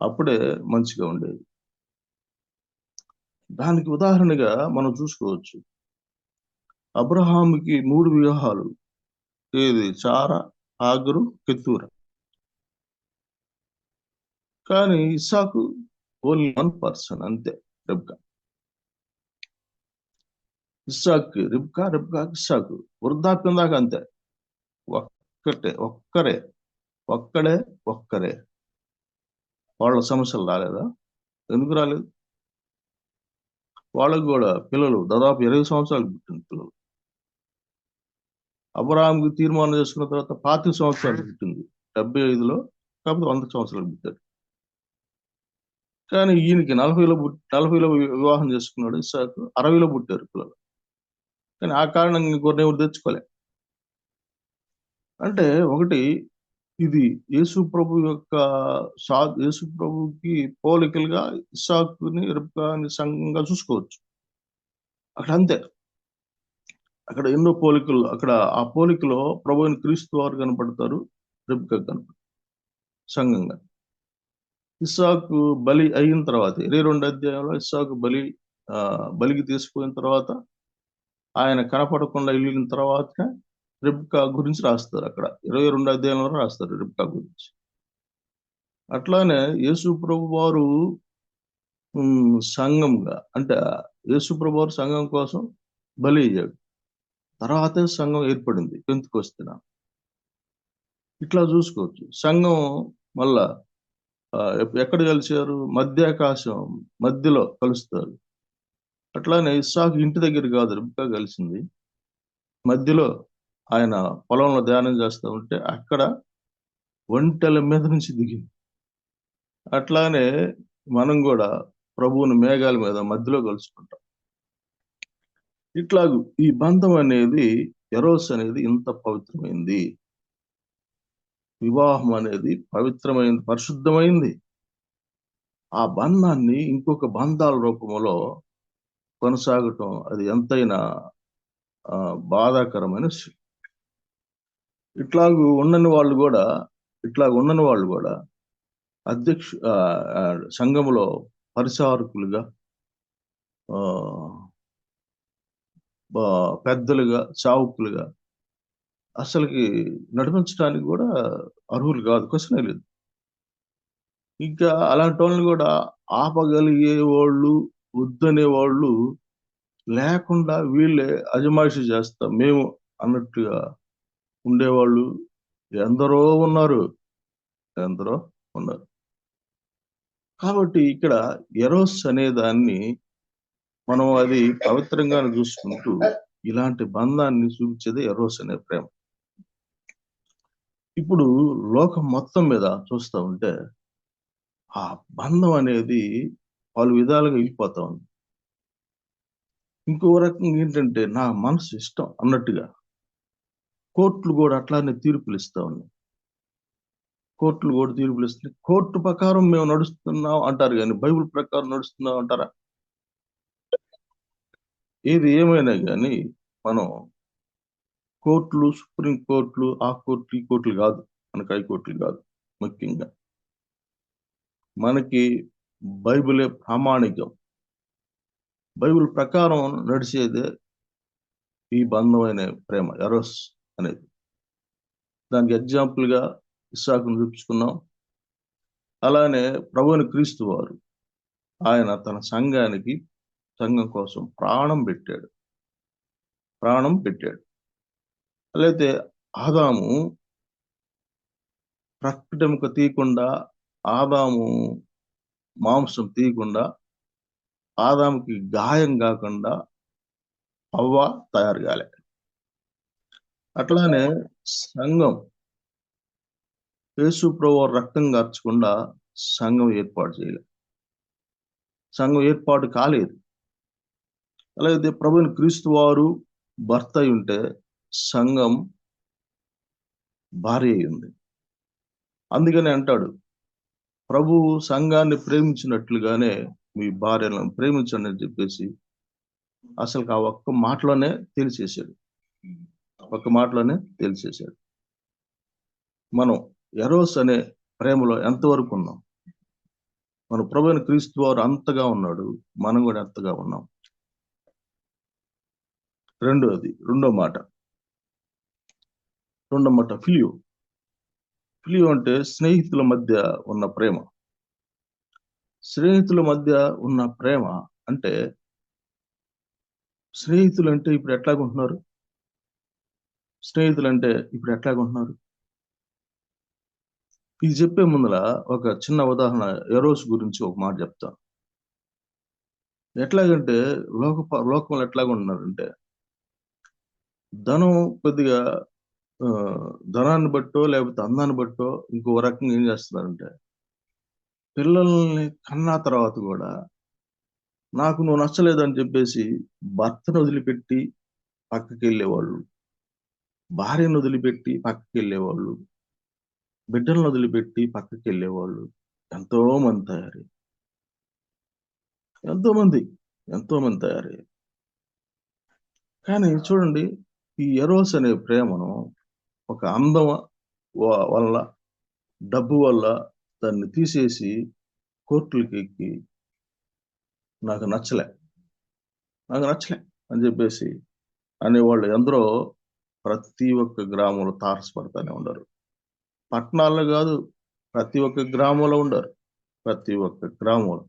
E: అప్పుడే మంచిగా ఉండేది. దానికి ఉదాహరణగా మనం చూసుకోవచ్చు. అబ్రహాముకి 3 వివాహాలు. ఏది? చారా, హాగరు, కెతూరా. కానీ ఇస్సాకు ఓన్లీ 1 పర్సన్, అంతే, రిబ్కా. రిబ్కా ఇస్సాకు వృద్ధాప్యం దాకా అంతే. ఒక్కడే. వాళ్ళ సమస్యలు రాలేదా? ఎందుకు రాలేదు? వాళ్ళకు కూడా పిల్లలు దాదాపు 20 సంవత్సరాలు పుట్టిన పిల్లలు. అబ్రహాంకి తీర్మానం చేసుకున్న తర్వాత 25 సంవత్సరాలు పుట్టింది 75లో, కాకపోతే 100 సంవత్సరాలు పుట్టారు. కానీ ఈయనకి 40లో వివాహం చేసుకున్నాడు ఇస్సాకు, 60లో పుట్టారు పిల్లలు. కానీ ఆ కారణంగా ఇంకొన్ని ఎవరు తెచ్చుకోలే. అంటే ఒకటి, ఇది యేసు ప్రభు యొక్క యేసు ప్రభుకి పోలికలుగా ఇస్సాకుని రిబ్కాని సంఘంగా చూసుకోవచ్చు. అక్కడ అంతే, అక్కడ ఎన్నో పోలికలు, అక్కడ ఆ పోలికలో ప్రభువుని క్రీస్తు వారు కనపడతారు, రిబ్కా కనపడతారు సంఘంగా. ఇస్సాకు బలి అయిన తర్వాత 22 అధ్యాయంలో ఇస్సాకు బలికి తీసుకుపోయిన తర్వాత ఆయన కనపడకుండా వెళ్ళిన తర్వాత రిబ్కా గురించి రాస్తారు. అక్కడ 22 అధ్యాయంలో రాస్తారు రిబ్కా గురించి. అట్లానే యేసు ప్రభు వారు సంఘంగా, అంటే యేసు ప్రభు వారు సంఘం కోసం బలి అయ్యాడు, తర్వాతే సంఘం ఏర్పడింది పెంతుకొస్తున్నా. ఇట్లా చూసుకోవచ్చు. సంఘం మళ్ళా ఎక్కడ కలిశారు? మధ్యాకాశం మధ్యలో కలుస్తారు. అట్లానే ఇస్సాకు ఇంటి దగ్గర కాదు రిబ్కా కలిసింది, మధ్యలో ఆయన పొలంలో ధ్యానం చేస్తూ ఉంటే అక్కడ ఒంటెల మీద నుంచి దిగింది. అట్లానే మనం కూడా ప్రభువుని మేఘాల మీద మధ్యలో కలుసుకుంటాం. ఇట్లాగూ ఈ బంధం అనేది, ఎరోస్ అనేది ఇంత పవిత్రమైంది. వివాహం అనేది పవిత్రమైంది, పరిశుద్ధమైంది. ఆ బంధాన్ని ఇంకొక బంధాల రూపంలో కొనసాగటం అది ఎంతైనా బాధాకరమైన విషయం. ఇట్లాగూ ఉండని వాళ్ళు కూడా సంఘములో పరిచారకులుగా, పెద్దలుగా, చావుకులుగా అసలుకి నడిపించడానికి కూడా అర్హులు కాదు, క్వశ్చనే లేదు. ఇంకా అలాంటి వాళ్ళని కూడా ఆపగలిగే వాళ్ళు, వద్దనే వాళ్ళు లేకుండా వీళ్ళే అజమాయిషి చేస్తాం మేము అన్నట్టుగా ఉండేవాళ్ళు ఎందరో ఉన్నారు. కాబట్టి ఇక్కడ ఎరోస్ అనే దాన్ని మనం అది పవిత్రంగా చూసుకుంటూ ఇలాంటి బంధాన్ని చూపించేది ఎరోస్ అనే ప్రేమ. ఇప్పుడు లోకం మొత్తం మీద చూస్తూ ఉంటే ఆ బంధం అనేది పలు విధాలుగా వెళ్ళిపోతా ఉంది. ఇంకో రకంగా ఏంటంటే నా మనసు ఇష్టం అన్నట్టుగా కోర్టులు కూడా అట్లానే తీర్పులు ఇస్తా ఉన్నాయి. కోర్టు ప్రకారం మేము నడుస్తున్నాం అంటారు, కానీ బైబిల్ ప్రకారం నడుస్తున్నాం అంటారా? ఏది ఏమైనా కానీ మనం కోర్టులు, సుప్రీం కోర్టులు, ఆ కోర్టు ఈ కోర్టులు కాదు, మనకి హైకోర్టులు కాదు. ముఖ్యంగా మనకి బైబిలే ప్రామాణికం. బైబిల్ ప్రకారం నడిచేదే ఈ బంధమైన ప్రేమ, ఎరోస్ అనేది. దానికి ఎగ్జాంపుల్గా ఇస్సాకును చూపించుకున్నాం. అలానే ప్రభువుని క్రీస్తు వారు ఆయన తన సంఘం కోసం ప్రాణం పెట్టాడు. అయితే ఆదాము ప్రకటముక తీయకుండా, ఆదాము మాంసం తీయకుండా, ఆదాముకి గాయం కాకుండా అవ్వ తయారు కాలే. అట్లానే సంఘం యేసు ప్రభు రక్తం కార్చకుండా సంఘం ఏర్పాటు చేయలేదు, సంఘం ఏర్పాటు కాలేదు. అలాగే ప్రభువుని క్రీస్తు వారు భర్త అయి ఉంటే సంఘం భార్య అయింది. అందుకనే అంటాడు, ప్రభువు సంఘాన్ని ప్రేమించినట్లుగానే మీ భార్యలను ప్రేమించండి అని చెప్పేసి అసలు ఆ ఒక్క మాటలోనే తెలిసేసాడు. మనం ఎరోస్ అనే ప్రేమలో ఎంతవరకు ఉన్నాం? మన ప్రభువుని క్రీస్తు వారు అంతగా ఉన్నాడు, మనం కూడా ఎంతగా ఉన్నాం? రెండో మాట ఫిలియో అంటే స్నేహితుల మధ్య ఉన్న ప్రేమ. స్నేహితుల మధ్య ఉన్న ప్రేమ అంటే, స్నేహితులు అంటే ఇప్పుడు ఎట్లాగుంటున్నారు? ఇది చెప్పే ముందర ఒక చిన్న ఉదాహరణ, ఎరోస్ గురించి ఒక మాట చెప్తాను. ఎట్లాగంటే లోకంలో ఎట్లాగా ఉన్నారంటే ధనం కొద్దిగా ధనాన్ని బట్టో లేకపోతే అందాన్ని బట్టో ఇంకో రకంగా ఏం చేస్తున్నారంటే పిల్లల్ని కన్నా తర్వాత కూడా నాకు నువ్వు నచ్చలేదని చెప్పేసి భర్తను వదిలిపెట్టి పక్కకి వెళ్ళేవాళ్ళు, భార్యను వదిలిపెట్టి పక్కకి వెళ్ళేవాళ్ళు, బిడ్డలను వదిలిపెట్టి పక్కకి వెళ్ళేవాళ్ళు ఎంతో మంది తయారయ్యారు. ఎంతో మంది తయారయ్యారు. కానీ చూడండి, ఈ ఎరోస్ అనే ప్రేమను ఒక అందం వల్ల, డబ్బు వల్ల దాన్ని తీసేసి కోర్టులకి ఎక్కి నాకు నచ్చలే అని చెప్పేసి అనేవాళ్ళు ఎందరో ప్రతి ఒక్క గ్రామంలో తారసపడతానే ఉండరు. పట్టణాల్లో కాదు, ప్రతి ఒక్క గ్రామంలో ఉండరు, ప్రతి ఒక్క గ్రామంలో.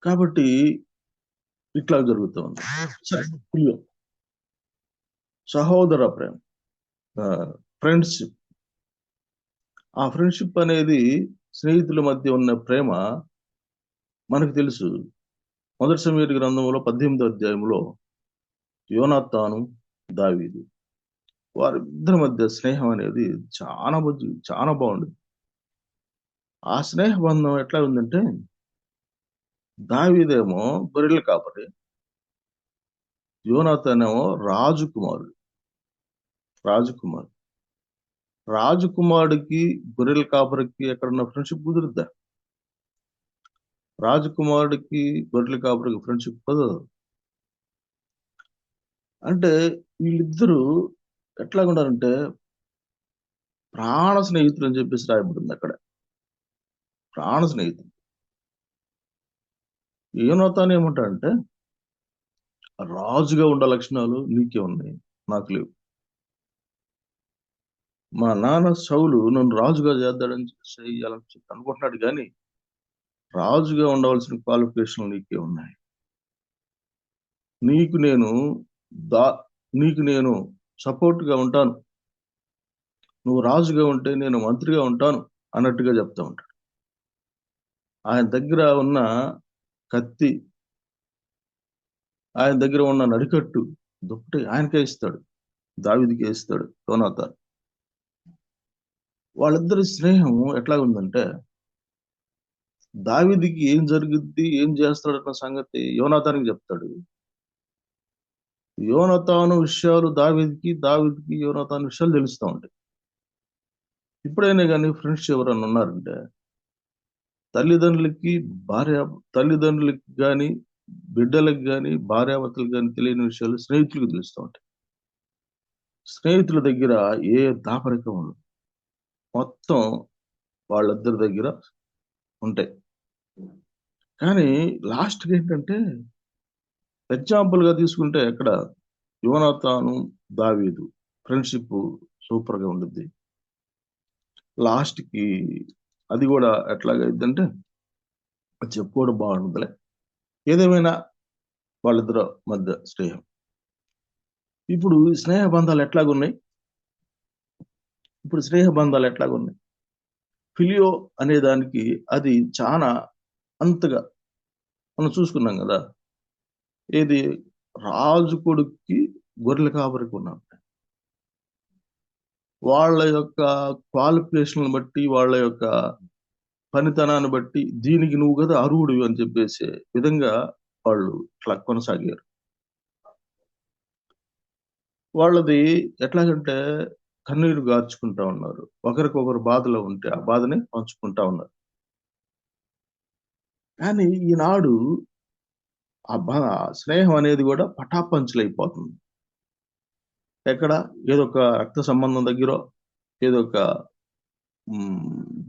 E: కాబట్టి ఇట్లా జరుగుతూ ఉంది. సరే, ప్రియం, సహోదర ప్రేమ, ఫ్రెండ్షిప్. ఆ ఫ్రెండ్షిప్ అనేది స్నేహితుల మధ్య ఉన్న ప్రేమ మనకు తెలుసు. 1 సమూయేలు గ్రంథంలో 18వ అధ్యాయంలో యోనాతాను, దావీదు వారిద్దరి మధ్య స్నేహం అనేది చాలా బాగుంది. ఆ స్నేహ బంధం ఎట్లా ఉందంటే, దావీదేమో గొర్రెల కాపరి, యోనాతాన్ ఏమో రాజకుమారుడికి గొర్రెల కాపరికి ఎక్కడన్నా ఫ్రెండ్షిప్ కుదురుద్దా? రాజకుమారుడికి గొర్రెల కాపరికి ఫ్రెండ్షిప్ కుదరదు. అంటే వీళ్ళిద్దరూ ఎట్లాగుండారంటే ప్రాణ స్నేహితులు అని చెప్పేసి రాయబడింది అక్కడ. ప్రాణ స్నేహితులు. యోనాతాన్ ఏమంటాడంటే, రాజుగా ఉండే లక్షణాలు నీకే ఉన్నాయి, నాకు లేవు. మా నాన్న సౌలు నన్ను రాజుగా చేద్దాడని చేయాలని చెప్పి అనుకుంటున్నాడు, కానీ రాజుగా ఉండవలసిన క్వాలిఫికేషన్లు నీకే ఉన్నాయి. నీకు నేను సపోర్ట్గా ఉంటాను, నువ్వు రాజుగా ఉంటే నేను మంత్రిగా ఉంటాను అన్నట్టుగా చెప్తా ఉంటాడు. ఆయన దగ్గర ఉన్న కత్తి, ఆయన దగ్గర ఉన్న నడికట్టు, దుప్పటి ఆయనకే ఇస్తాడు, దావీదుకే ఇస్తాడు యోనాతాన్. వాళ్ళిద్దరి స్నేహం ఎట్లా ఉందంటే, దావీదుకి ఏం జరుగుద్ది, ఏం చేస్తాడన్న సంగతి యోనాతానికి చెప్తాడు. యోనాతాను విషయాలు దావీదుకి యోనాతాను విషయాలు తెలుస్తూ ఉంటాయి. ఇప్పుడైనా కానీ ఫ్రెండ్స్ ఎవరన్నా ఉన్నారంటే, తల్లిదండ్రులకి కానీ బిడ్డలకు కానీ భార్యాభర్తలకు కానీ తెలియని విషయాలు స్నేహితులకు తెలుస్తూ ఉంటాయి. స్నేహితుల దగ్గర ఏ దాపరికం ఉండదు, మొత్తం వాళ్ళిద్దరి దగ్గర ఉంటాయి. కానీ లాస్ట్కి ఏంటంటే, ఎగ్జాంపుల్గా తీసుకుంటే అక్కడ యోనాతాను దావీదు ఫ్రెండ్షిప్ సూపర్గా ఉండుద్ది. లాస్ట్కి అది కూడా ఎట్లాగైందంటే చెప్పుకోవడం బాగుంటుందిలే. ఏదేమైనా వాళ్ళిద్దరు మధ్య స్నేహం. ఇప్పుడు స్నేహ బంధాలు ఎట్లాగున్నాయి? ఫిలియో అనే దానికి అది చాలా అంతగా మనం చూసుకున్నాం కదా. ఏది రాజు కొడుక్కి గొర్రెల కాపరికి ఉన్నాం. వాళ్ళ యొక్క క్వాలిఫికేషన్ బట్టి, వాళ్ళ యొక్క పనితనాన్ని బట్టి దీనికి నువ్వు కదా అర్హుడు అని చెప్పేసే విధంగా వాళ్ళు ఇట్లా కొనసాగారు. వాళ్ళది ఎట్లాగంటే కన్నీరు గార్చుకుంటా ఉన్నారు, ఒకరికొకరు బాధలో ఉంటే ఆ బాధని పంచుకుంటా ఉన్నారు. కానీ ఈనాడు ఆ స్నేహం అనేది కూడా పటాపంచులైపోతుంది. ఎక్కడ ఏదో ఒక రక్త సంబంధం దగ్గర, ఏదో ఒక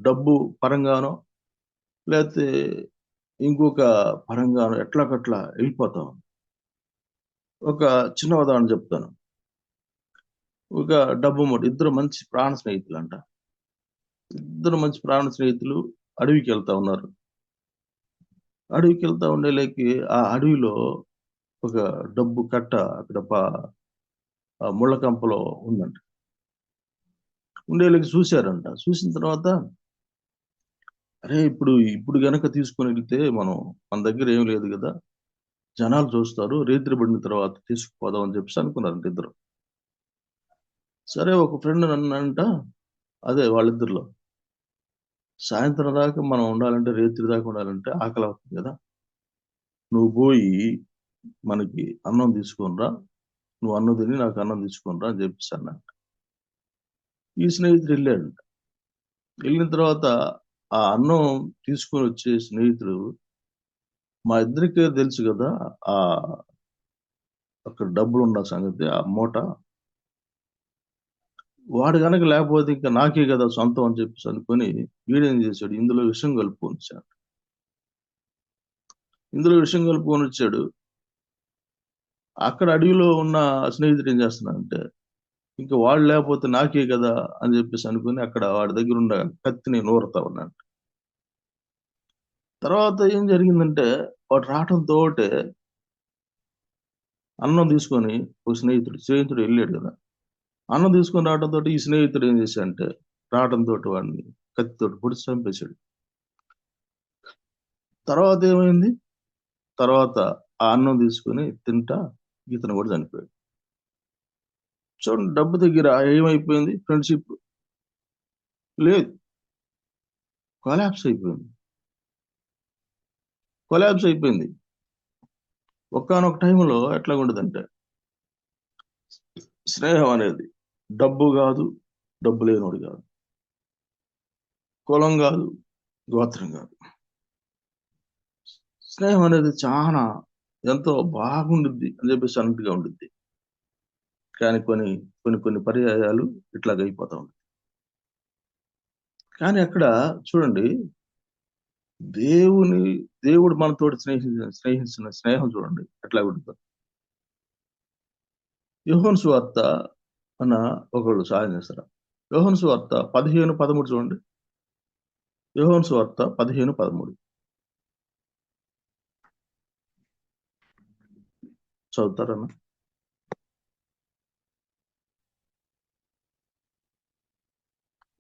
E: డబ్బు పరంగానో లేకపోతే ఇంకొక పరంగానో ఎట్లాగట్లా వెళ్ళిపోతాం. ఒక చిన్న ఉదాహరణ చెప్తాను. ఒక డబ్బు మూట, ఇద్దరు మంచి ప్రాణ స్నేహితులు అంట. అడవికి వెళ్తా ఉన్నారు. అడవికి వెళ్తా ఉండేలేకి ఆ అడవిలో ఒక డబ్బు కట్ట అక్కడ ముళ్ళ కంపలో ఉందంట. ఉండేలేకి చూశారంట. చూసిన తర్వాత అరే ఇప్పుడు గనక తీసుకుని వెళ్తే మన దగ్గర ఏం లేదు కదా, జనాలు చూస్తారు, రేత్రి పడిన తర్వాత తీసుకుపోదాం అని చెప్పేసి అనుకున్నారంట ఇద్దరు. సరే, ఒక ఫ్రెండ్ నన్ను అంట, అదే వాళ్ళిద్దరిలో, సాయంత్రం దాకా మనం ఉండాలంటే, రేత్రి దాకా ఉండాలంటే ఆకలి అవుతుంది కదా, నువ్వు పోయి మనకి అన్నం తీసుకొనిరా, నువ్వు అన్నం తిని నాకు అన్నం తీసుకొనిరా అని చెప్పేసి అన్నా. ఈ స్నేహితుడు వెళ్ళాడంట. వెళ్ళిన తర్వాత ఆ అన్నం తీసుకొని వచ్చే స్నేహితుడు, మా ఇద్దరికే తెలుసు కదా ఆ అక్కడ డబ్బులు ఉన్న సంగతి, ఆ మూట, వాడు కనుక లేకపోతే ఇంకా నాకే కదా సొంతం అని చెప్పేసి అనుకొని వీడేం చేశాడు, ఇందులో విషయం కలుపుకొని వచ్చాడు. ఇందులో విషయం కలుపుకొని వచ్చాడు. అక్కడ అడవిలో ఉన్న స్నేహితుడు ఏం చేస్తున్నాడంటే, ఇంకా వాడు లేకపోతే నాకే కదా అని చెప్పేసి అనుకుని అక్కడ వాడి దగ్గర ఉన్న కత్తిని నూరుతా ఉన్నాడు. తర్వాత ఏం జరిగిందంటే, వాడు రావటంతో అన్నం తీసుకొని ఒక స్నేహితుడు వెళ్ళాడు కదా, అన్నం తీసుకొని రావడంతో ఈ స్నేహితుడు ఏం చేశాడంటే, రావడంతో వాడిని కత్తితోటి పొడిచి చంపేశాడు. తర్వాత ఏమైంది, తర్వాత ఆ అన్నం తీసుకొని తింటా ఇతను కూడా చనిపోయాడు. చూడండి, డబ్బు దగ్గర ఏమైపోయింది, ఫ్రెండ్షిప్ లేదు, కొలాప్స్ అయిపోయింది. ఒకానొక టైంలో ఎట్లా ఉండదంటే, స్నేహం అనేది డబ్బు కాదు, డబ్బు లేనోడు కాదు, కులం కాదు, గోత్రం కాదు. స్నేహం అనేది చాలా ఎంతో బాగుండుద్ది అని చెప్పేసి అన్నట్టుగా ఉండుద్ది. కానీ కొన్ని పర్యాయాలు ఇట్లాగ అయిపోతా ఉంది. కానీ అక్కడ చూడండి, దేవుడు మనతోటి స్నేహించిన స్నేహం చూడండి ఎట్లా ఉంటుంది. యోహాను సువార్త అన్న ఒకళ్ళు సహాయం చేస్తారు. యోహాను సువార్త 15:13 చూడండి. యోహాను సువార్త 15:13 చదువుతారన్న.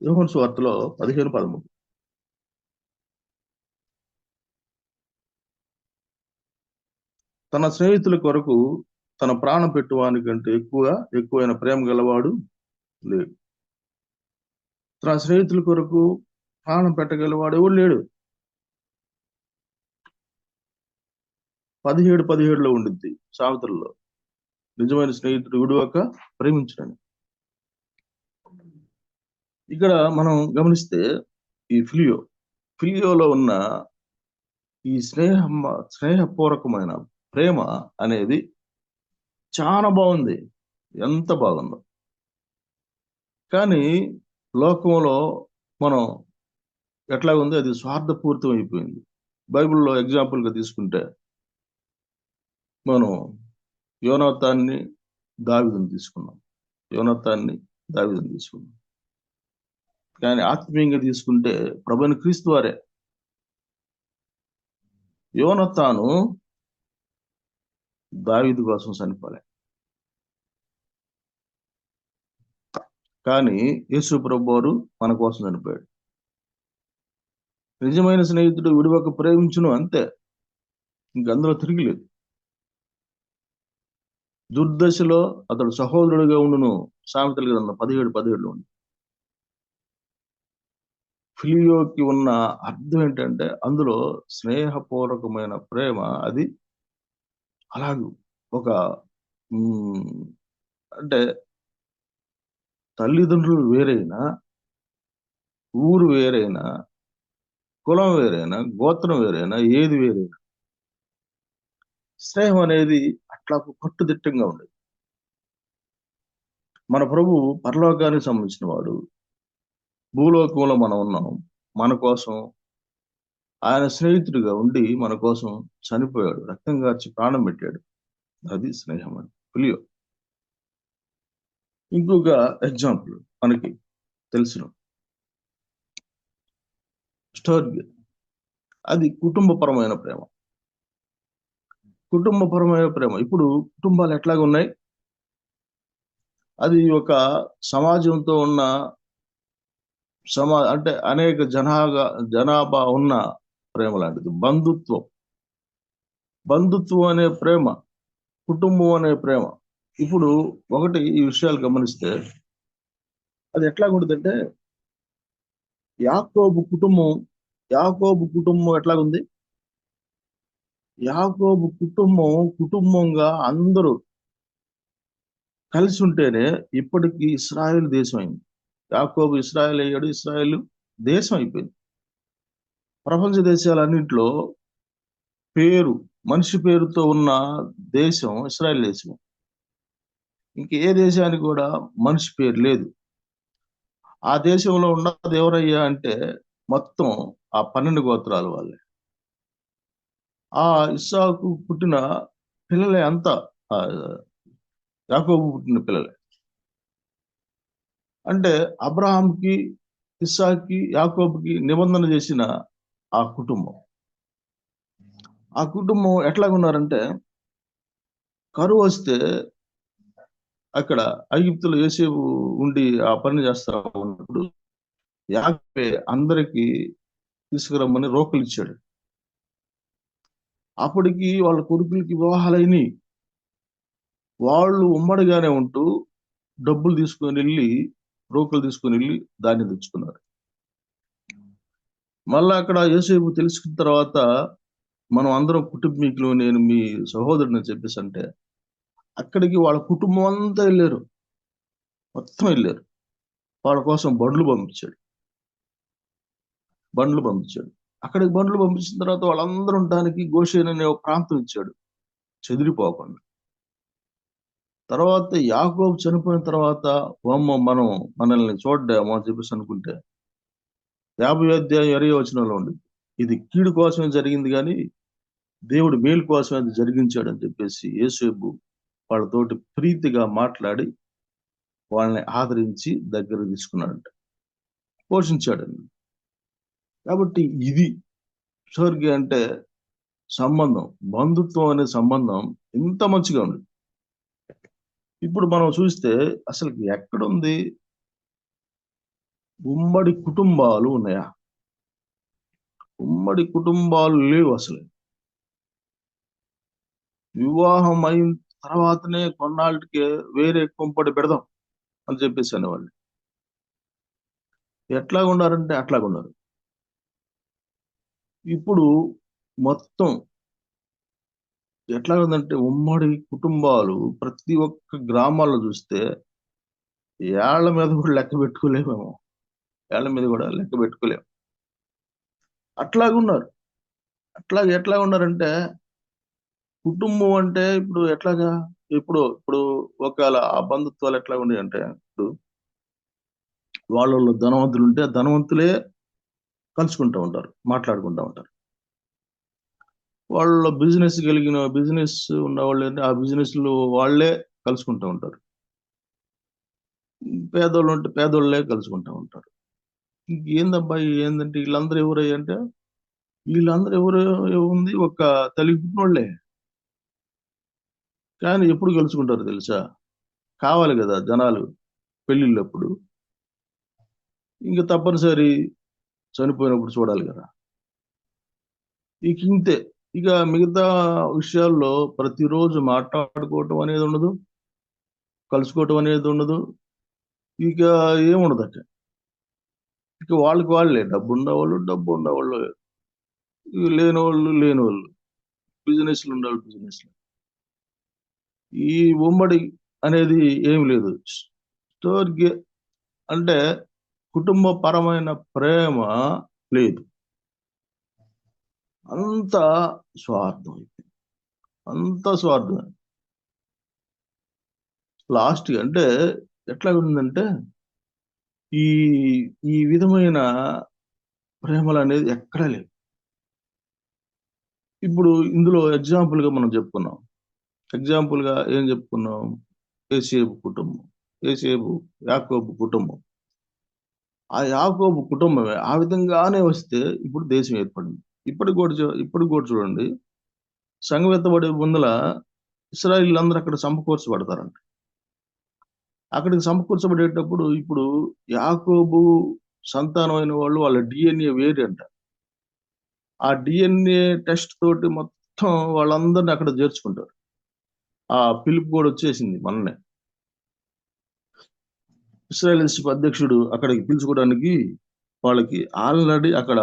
E: యోహాను సువార్తలో 15:13. తన స్నేహితుల కొరకు తన ప్రాణం పెట్టువానికంటే ఎక్కువైన ప్రేమ గలవాడు లేడు. తన స్నేహితుల కొరకు ప్రాణం పెట్టగలవాడు ఎవడు లేడు. 17:17 ఉండిద్ది సామెతల్లో, నిజమైన స్నేహితుడు విడువక ప్రేమించడని. ఇక్కడ మనం గమనిస్తే ఈ ఫిలియోలో ఉన్న ఈ స్నేహపూర్వకమైన ప్రేమ అనేది చాలా బాగుంది, ఎంత బాగుందో. కానీ లోకంలో మనం ఎట్లా ఉంది, అది స్వార్థపూరితం అయిపోయింది. బైబిల్లో ఎగ్జాంపుల్గా తీసుకుంటే మనం యోనాతాన్ని దావీదుని తీసుకున్నాం. కానీ ఆత్మీయంగా తీసుకుంటే ప్రభువైన క్రీస్తు వారే. యోనాతాను దావీదు కోసం చనిపోలే, కానీ యేసు ప్రభువారు మన కోసం చనిపోయాడు. నిజమైన స్నేహితుడు విడువక ప్రేమించును, అంతే, ఇంక అందులో తిరిగిలేదు. దుర్దశలో అతడు సహోదరుడిగా ఉండును, సామెతల గ్రంథం 17:17 ఉంది. ఫిలియోకి ఉన్న అర్థం ఏంటంటే, అందులో స్నేహపూర్వకమైన ప్రేమ, అది అలాగూ ఒక అంటే తల్లిదండ్రులు వేరైనా, ఊరు వేరైనా, కులం వేరైనా, గోత్రం వేరైనా, ఏది వేరైనా, స్నేహం అనేది అట్లా కట్టుదిట్టంగా ఉండేది. మన ప్రభు పరలోకానికి సంబంధించిన వాడు, భూలోకంలో మనం ఉన్నాం, మన కోసం ఆయన స్నేహితుడిగా ఉండి మన కోసం చనిపోయాడు, రక్తం కార్చి ప్రాణం పెట్టాడు. అది స్నేహం అని ఫిలియో. ఇంకొక ఎగ్జాంపుల్ మనకి తెలిసిన స్టోర్గి, అది కుటుంబపరమైన ప్రేమ. ఇప్పుడు కుటుంబాలు ఎట్లాగా ఉన్నాయి, అది ఒక సమాజంతో ఉన్న అంటే అనేక జనాభా ఉన్న ప్రేమ లాంటిది. బంధుత్వం అనే ప్రేమ, కుటుంబం అనే ప్రేమ. ఇప్పుడు ఒకటి ఈ విషయాలు గమనిస్తే అది ఎట్లాగుంటుందంటే, యాకోబు కుటుంబం ఎట్లాగుంది? యాకోబు కుటుంబంగా అందరూ కలిసి ఉంటేనే ఇప్పటికీ ఇస్రాయేల్ దేశం అయింది. యాకోబు ఇస్రాయేల్ అయ్యాడు, ఇస్రాయేల్ దేశం అయిపోయింది. ప్రపంచ దేశాలన్నింటిలో మనిషి పేరుతో ఉన్న దేశం ఇస్రాయేల్ దేశం. ఇంక ఏ దేశానికి కూడా మనిషి పేరు లేదు. ఆ దేశంలో ఉన్నది ఎవరయ్యా అంటే మొత్తం ఆ 12 గోత్రాల వాళ్ళే. ఆ ఇస్సాకు పుట్టిన పిల్లలే అంతా, యాకోబు పుట్టిన పిల్లలే. అంటే అబ్రహాంకి, ఇస్సాకి, యాకోబుకి నిబంధన చేసిన ఆ కుటుంబం ఎట్లాగున్నారంటే, కరువు వస్తే అక్కడ ఐగుప్తులో యోసేపు ఉండి ఆ పని చేస్తా ఉన్నప్పుడు యాకోబే అందరికి తీసుకురమ్మని రోకలు ఇచ్చాడు. అప్పటికి వాళ్ళ కొడుకులకి వివాహాలైనవి. వాళ్ళు ఉమ్మడిగానే ఉంటూ రోకలు తీసుకొని వెళ్ళి దాన్ని తెచ్చుకున్నారు. మళ్ళా అక్కడ యోసేపు తెలుసుకున్న తర్వాత, మనం అందరం కుటుంబీకులు, నేను మీ సహోదరుని చెప్పేసి అంటే, అక్కడికి వాళ్ళ కుటుంబం అంతా మొత్తం వెళ్ళారు. వాళ్ళ కోసం బండ్లు పంపించాడు. అక్కడికి బండ్లు పంపించిన తర్వాత వాళ్ళందరూ ఉండడానికి గోషేన్ అనే ఒక ప్రాంతం ఇచ్చాడు, చెదిరిపోకుండా. తర్వాత యాకోబు చనిపోయిన తర్వాత, మనల్ని చూడ్డామో అని చెప్పేసి అనుకుంటే 50వ అధ్యాయం 20వ వచనంలో ఉంది, ఇది కీడు కోసమే జరిగింది కానీ దేవుడు మేలు కోసమే అది జరిగించాడు అని చెప్పేసి యోసేపు వాళ్ళతోటి ప్రీతిగా మాట్లాడి వాళ్ళని ఆదరించి దగ్గర తీసుకున్నాడంట, పోషించాడండి. కాబట్టి ఇది స్వర్గీయ అంటే సంబంధం, బంధుత్వం అనే సంబంధం ఇంత మంచిగా ఉంది. ఇప్పుడు మనం చూస్తే అసలు ఎక్కడుంది? ఉమ్మడి కుటుంబాలు ఉన్నాయా? ఉమ్మడి కుటుంబాలు లేవు అసలు. వివాహం అయిన తర్వాతనే కొన్నాళ్ళకి వేరే కొంపడి పెడదాం అని చెప్పేసి అనేవాళ్ళు. ఎట్లాగున్నారంటే అట్లాగున్నారు. ఇప్పుడు మొత్తం ఎట్లా ఉందంటే, ఉమ్మడి కుటుంబాలు ప్రతి ఒక్క గ్రామాల్లో చూస్తే ఏళ్ల మీద కూడా లెక్క పెట్టుకోలేమేమో. అట్లాగున్నారు. ఎట్లా ఉన్నారంటే, కుటుంబం అంటే ఇప్పుడు ఎట్లాగా, ఇప్పుడు ఒకవేళ ఆ బంధుత్వాలు ఎట్లా ఉన్నాయి అంటే, ఇప్పుడు వాళ్ళలో ధనవంతులు ఉంటే ఆ ధనవంతులే కలుసుకుంటూ ఉంటారు, మాట్లాడుకుంటూ ఉంటారు. వాళ్ళ బిజినెస్ ఉన్న వాళ్ళు ఆ బిజినెస్ లో వాళ్ళే కలుసుకుంటూ ఉంటారు. పేదోళ్ళు ఉంటే పేదోళ్ళే కలుసుకుంటూ ఉంటారు. ఏందబ్బాయి ఏందంటే వీళ్ళందరూ ఎవరయ్య అంటే, వీళ్ళందరూ ఉంది ఒక తల్లి పుట్టినోళ్లే. కానీ ఎప్పుడు కలుసుకుంటారు తెలుసా? కావాలి కదా జనాలు పెళ్లిళ్ళప్పుడు, ఇంకా తప్పనిసరి చనిపోయినప్పుడు చూడాలి కదా. ఇంతే. ఇక మిగతా విషయాల్లో ప్రతిరోజు మాట్లాడుకోవటం అనేది ఉండదు, కలుసుకోవటం అనేది ఉండదు, ఇక ఏముండదు అక్కడ. ఇక వాళ్ళకి వాళ్ళే, డబ్బు ఉన్నవాళ్ళు, లేనివాళ్ళు, బిజినెస్లు ఉండేవాళ్ళు బిజినెస్లు. ఈ ఉమ్మడి అనేది ఏమి లేదు. స్టోర్కి అంటే కుటుంబ పరమైన ప్రేమ లేదు, అంత స్వార్థం. లాస్ట్ అంటే ఎట్లా ఉందంటే, ఈ విధమైన ప్రేమలు అనేది ఎక్కడా లేవు. ఇప్పుడు ఇందులో ఎగ్జాంపుల్ గా మనం చెప్పుకున్నాం. ఏం చెప్పుకున్నాం? యాకోబు కుటుంబం. ఆ యాకోబు కుటుంబమే ఆ విధంగానే వస్తే ఇప్పుడు దేశం ఏర్పడింది. ఇప్పుడు కూడా చూడండి, సంఘవెత్తబడే ముందల ఇశ్రాయేలీయులు అందరూ అక్కడ సమకూర్చబడతారంట. అక్కడికి సమకూర్చబడేటప్పుడు ఇప్పుడు యాకోబు సంతానమైన వాళ్ళు వాళ్ళ డిఎన్ఏ వేరంట. ఆ డిఎన్ఏ టెస్ట్ తోటి మొత్తం వాళ్ళందరినీ అక్కడ చేర్చుకుంటారు. ఆ పిలుపు కూడా వచ్చేసింది మొన్నే. ఇస్రాయేల్ అధ్యక్షుడు అక్కడికి పిలుచుకోవడానికి వాళ్ళకి ఆల్రెడీ అక్కడ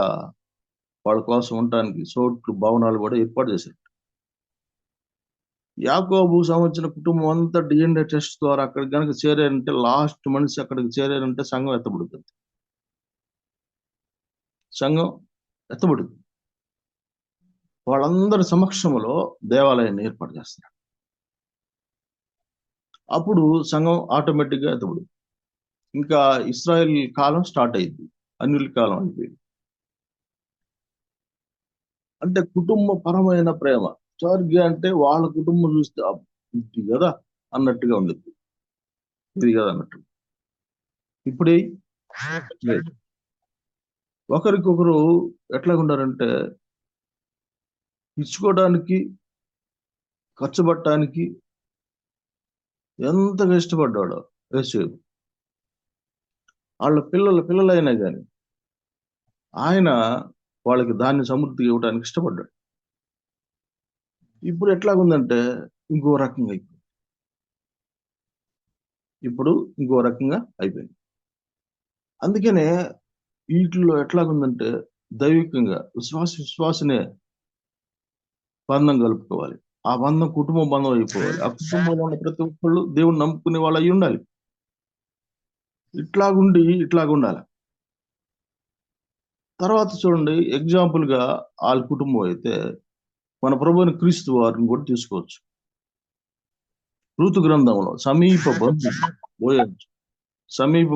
E: వాళ్ళ కోసం ఉండటానికి చోట్లు, భవనాలు కూడా ఏర్పాటు చేశారు. యాకోబు సంబంధించిన కుటుంబం అంతా డిఎన్ఏ టెస్ట్ ద్వారా అక్కడికి కనుక చేరారంటే, లాస్ట్ మనిషి అక్కడికి చేరారంటే సంఘం ఎత్తబడుతుంది. సంఘం ఎత్తబడుతుంది. వాళ్ళందరి సమక్షంలో దేవాలయాన్ని ఏర్పాటు చేస్తారు. అప్పుడు సంఘం ఆటోమేటిక్ గా ఎత్తబడుతుంది. ఇంకా ఇస్రాయేల్ కాలం స్టార్ట్ అయింది, అన్యుల కాలం అయిపోయింది. అంటే కుటుంబ పరమైన ప్రేమ. స్వర్గ అంటే వాళ్ళ కుటుంబం చూస్తే ఇది కదా అన్నట్టుగా ఉండేది, ఇది కదా అన్నట్టు. ఇప్పుడే లేదు. ఒకరికొకరు ఎట్లా ఉన్నారంటే, ఇచ్చుకోవడానికి, ఖర్చు పెట్టడానికి ఎంతగా ఇష్టపడ్డాడో యేసేపు. వాళ్ళ పిల్లలైనా కానీ ఆయన వాళ్ళకి దాన్ని సమృద్ధిగా ఇవ్వడానికి ఇష్టపడ్డాడు. ఇప్పుడు ఎట్లాగుందంటే ఇంకో రకంగా అయిపోయింది. అందుకనే వీటిలో ఎట్లాగుందంటే దైవికంగా విశ్వాసనే బంధం కలుపుకోవాలి. ఆ బంధం కుటుంబ బంధం అయిపోవాలి. ఆ కుటుంబంలో ఉన్న ప్రతి ఒక్కళ్ళు దేవుని నమ్ముకునే వాళ్ళు అయి ఉండాలి. ఇట్లాగుండాలి. తర్వాత చూడండి, ఎగ్జాంపుల్ గా వాళ్ళ కుటుంబం అయితే మన ప్రభువుని క్రీస్తు వారిని కూడా తీసుకోవచ్చు. ఋతు గ్రంథంలో సమీప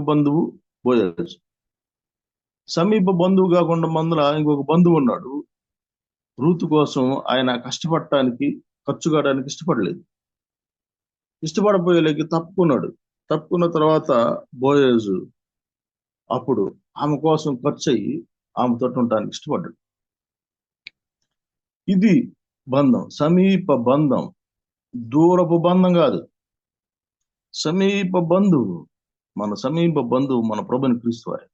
E: బంధువు బోయజు. సమీప బంధువు కాకుండా మందుల ఇంకొక బంధువు ఉన్నాడు. ఋతు కోసం ఆయన కష్టపడటానికి, ఖర్చు కావడానికి ఇష్టపడపోయేలేకి తప్పుకున్న తర్వాత బోయజు అప్పుడు ఆమె కోసం ఖర్చు అయ్యి ఆమెతో ఉండటానికి ఇష్టపడ్డాడు. ఇది బంధం, సమీప బంధం, దూరపు బంధం కాదు. సమీప బంధువు మన ప్రభుని క్రీస్తు వారి.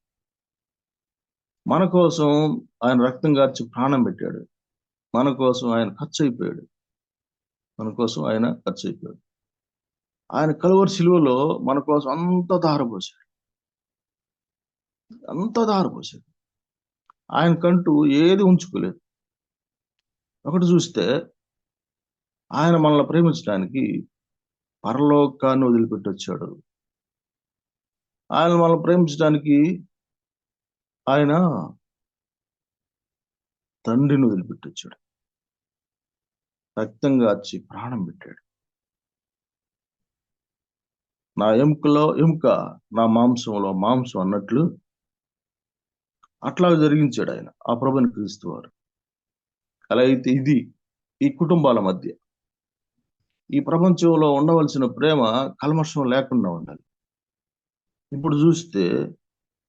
E: మన కోసం ఆయన రక్తం కార్చి ప్రాణం పెట్టాడు. మన కోసం ఆయన ఖర్చు అయిపోయాడు. ఆయన కలువరి శిలువలో మన కోసం అంత దారపోసాడు. ఆయనకంటూ ఏది ఉంచుకోలేదు. ఒకటి చూస్తే ఆయన మనల్ని ప్రేమించడానికి పరలోకాన్ని వదిలిపెట్టి వచ్చాడు. ఆయన మనల్ని ప్రేమించడానికి ఆయన తండ్రిని వదిలిపెట్టి వచ్చాడు. రక్తం కార్చి ప్రాణం పెట్టాడు. నా ఎముకలో ఎముక, నా మాంసంలో మాంసం అన్నట్లు అట్లా జరిగించాడు ఆయన, ఆ ప్రభుని క్రీస్తు వారు. అలా అయితే ఇది ఈ కుటుంబాల మధ్య, ఈ ప్రపంచంలో ఉండవలసిన ప్రేమ కల్మషం లేకుండా ఉండాలి. ఇప్పుడు చూస్తే